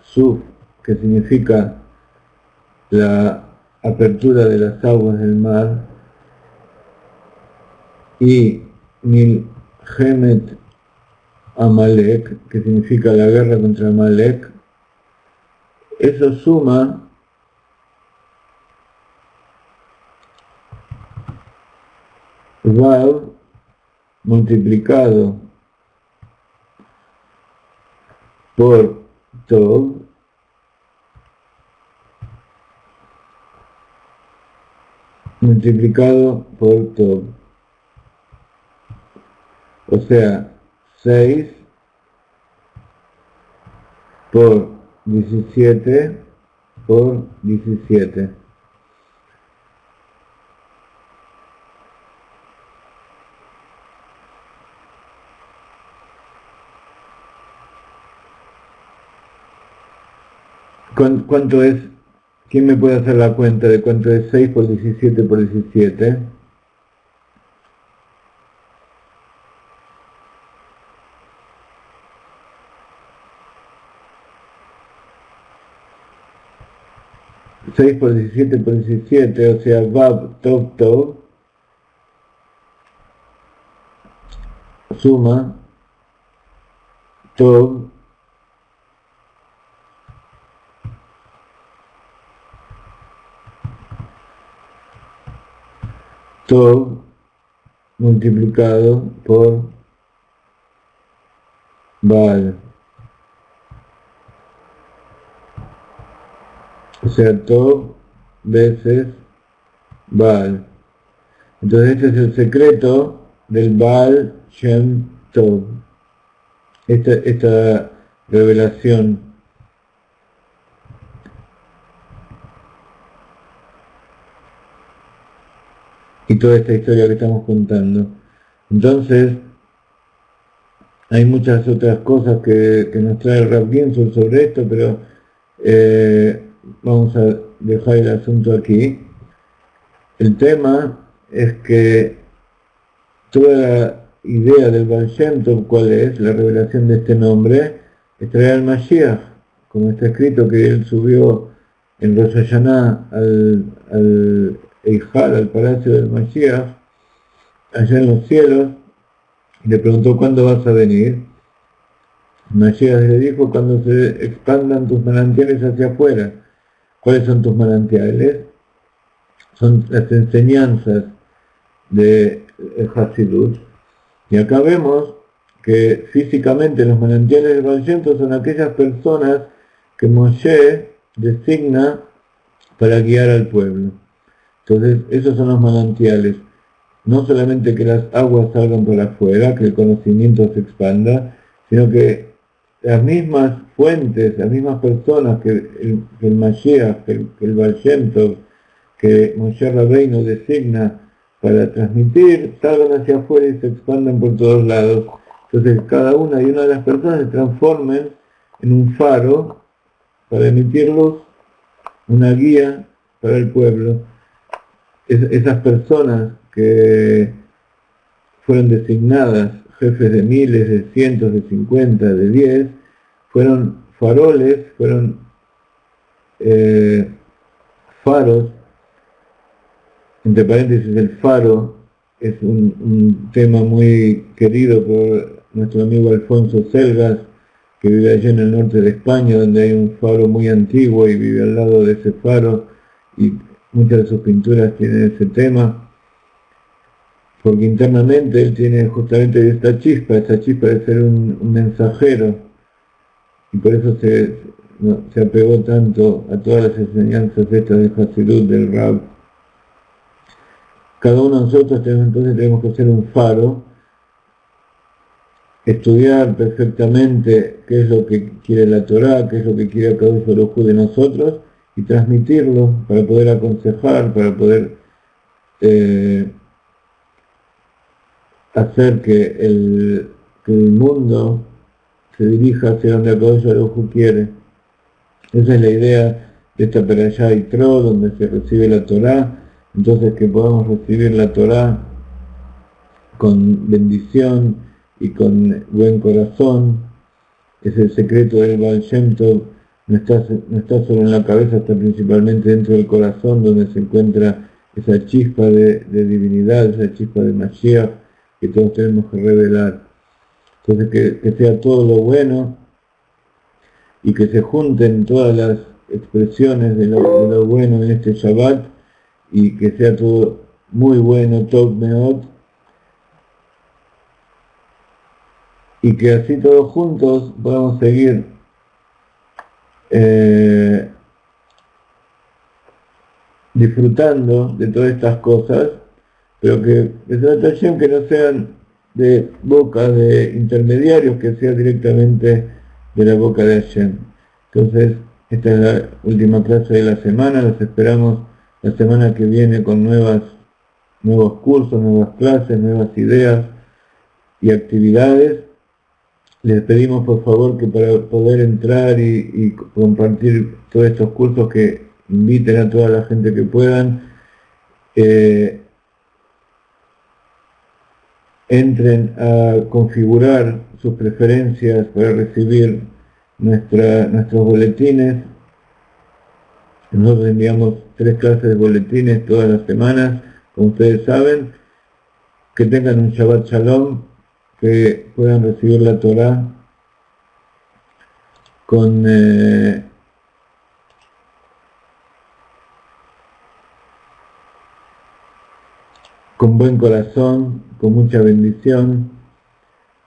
Suf, que significa la apertura de las aguas del mar, y Milhemet Amalek, que significa la guerra contra Amalek, eso suma Vav multiplicado por Tov, multiplicado por Tov. O sea, 6 por 17 por 17. ¿Cuánto es? ¿Quién me puede hacer la cuenta de cuánto es 6 por 17 por 17? Seis por 17 por 17, o sea, Vav Tov Tov, suma Tov Tov multiplicado por Baal. O sea, Tov veces Baal. Entonces este es el secreto del Baal Shem Tov. Esta revelación. Y toda esta historia que estamos contando. Entonces, hay muchas otras cosas que nos trae el Rav Ginsburg sobre esto, pero vamos a dejar el asunto aquí. El tema es que toda la idea del Baal Shem Tov, ¿cuál es? La revelación de este nombre, es traer al Mashiach, como está escrito que él subió en Rosh Hashanah al Eijal, al palacio del Mashiach, allá en los cielos, y le preguntó ¿cuándo vas a venir? Mashiach le dijo cuando se expandan tus manantiales hacia afuera. ¿Cuáles son tus manantiales? Son las enseñanzas de Hasidut. Y acá vemos que físicamente los manantiales del Baal Shem Tov son aquellas personas que Moshe designa para guiar al pueblo. Entonces, esos son los manantiales. No solamente que las aguas salgan por afuera, que el conocimiento se expanda, sino que las mismas fuentes, las mismas personas que el Mashiach, que el Baal Shem Tov, que Moshe Rabbeinu designa para transmitir, salgan hacia afuera y se expandan por todos lados. Entonces cada una de las personas se transformen en un faro para emitir luz una guía para el pueblo. Esas personas que fueron designadas jefes de miles, de cientos, de 50, de 10, fueron faroles, fueron faros. Entre paréntesis, el faro es un tema muy querido por nuestro amigo Alfonso Selgas, que vive allí en el norte de España, donde hay un faro muy antiguo y vive al lado de ese faro, y muchas de sus pinturas tienen ese tema, porque internamente él tiene justamente esta chispa de ser un mensajero, y por eso se apegó tanto a todas las enseñanzas estas del Hasidut, del Rab. Cada uno de nosotros tenemos que ser un faro, estudiar perfectamente qué es lo que quiere la Torá, qué es lo que quiere Akadosh Baruj Hu de nosotros, y transmitirlo para poder aconsejar, para poder hacer que el mundo se dirija hacia donde Akadosh Baruj Hu quiere. Esa es la idea de esta Perashá Yitro, donde se recibe la Torá. Entonces, que podamos recibir la Torá con bendición y con buen corazón. Es el secreto del Baal Shem Tov. No está solo en la cabeza, está principalmente dentro del corazón, donde se encuentra esa chispa de divinidad, esa chispa de Mashiach que todos tenemos que revelar. Entonces, que sea todo lo bueno y que se junten todas las expresiones de lo bueno en este Shabbat, y que sea todo muy bueno, Tov Meot, y que así todos juntos podamos seguir disfrutando de todas estas cosas, pero que no sean de boca de intermediarios, que sea directamente de la boca de Hashem. Entonces, esta es la última clase de la semana. Los esperamos la semana que viene con nuevos cursos, nuevas clases, nuevas ideas y actividades. Les pedimos por favor que para poder entrar y compartir todos estos cursos, que inviten a toda la gente que puedan, entren a configurar sus preferencias para recibir nuestros boletines. Nosotros enviamos 3 clases de boletines todas las semanas, como ustedes saben. Que tengan un Shabbat Shalom, que puedan recibir la Torá con buen corazón, con mucha bendición.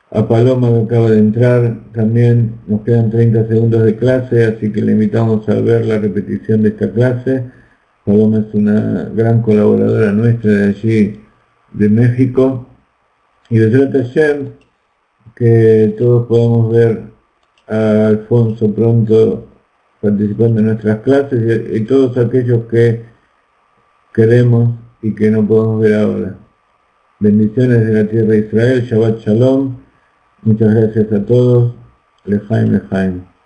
A Paloma, que acaba de entrar, también nos quedan 30 segundos de clase, así que le invitamos a ver la repetición de esta clase. Paloma es una gran colaboradora nuestra de allí, de México. Y de Hashem, que todos podamos ver a Alfonso pronto participando en nuestras clases, y todos aquellos que queremos y que no podemos ver ahora. Bendiciones de la tierra de Israel, Shabbat Shalom. Muchas gracias a todos. Lejaim, Lejaim.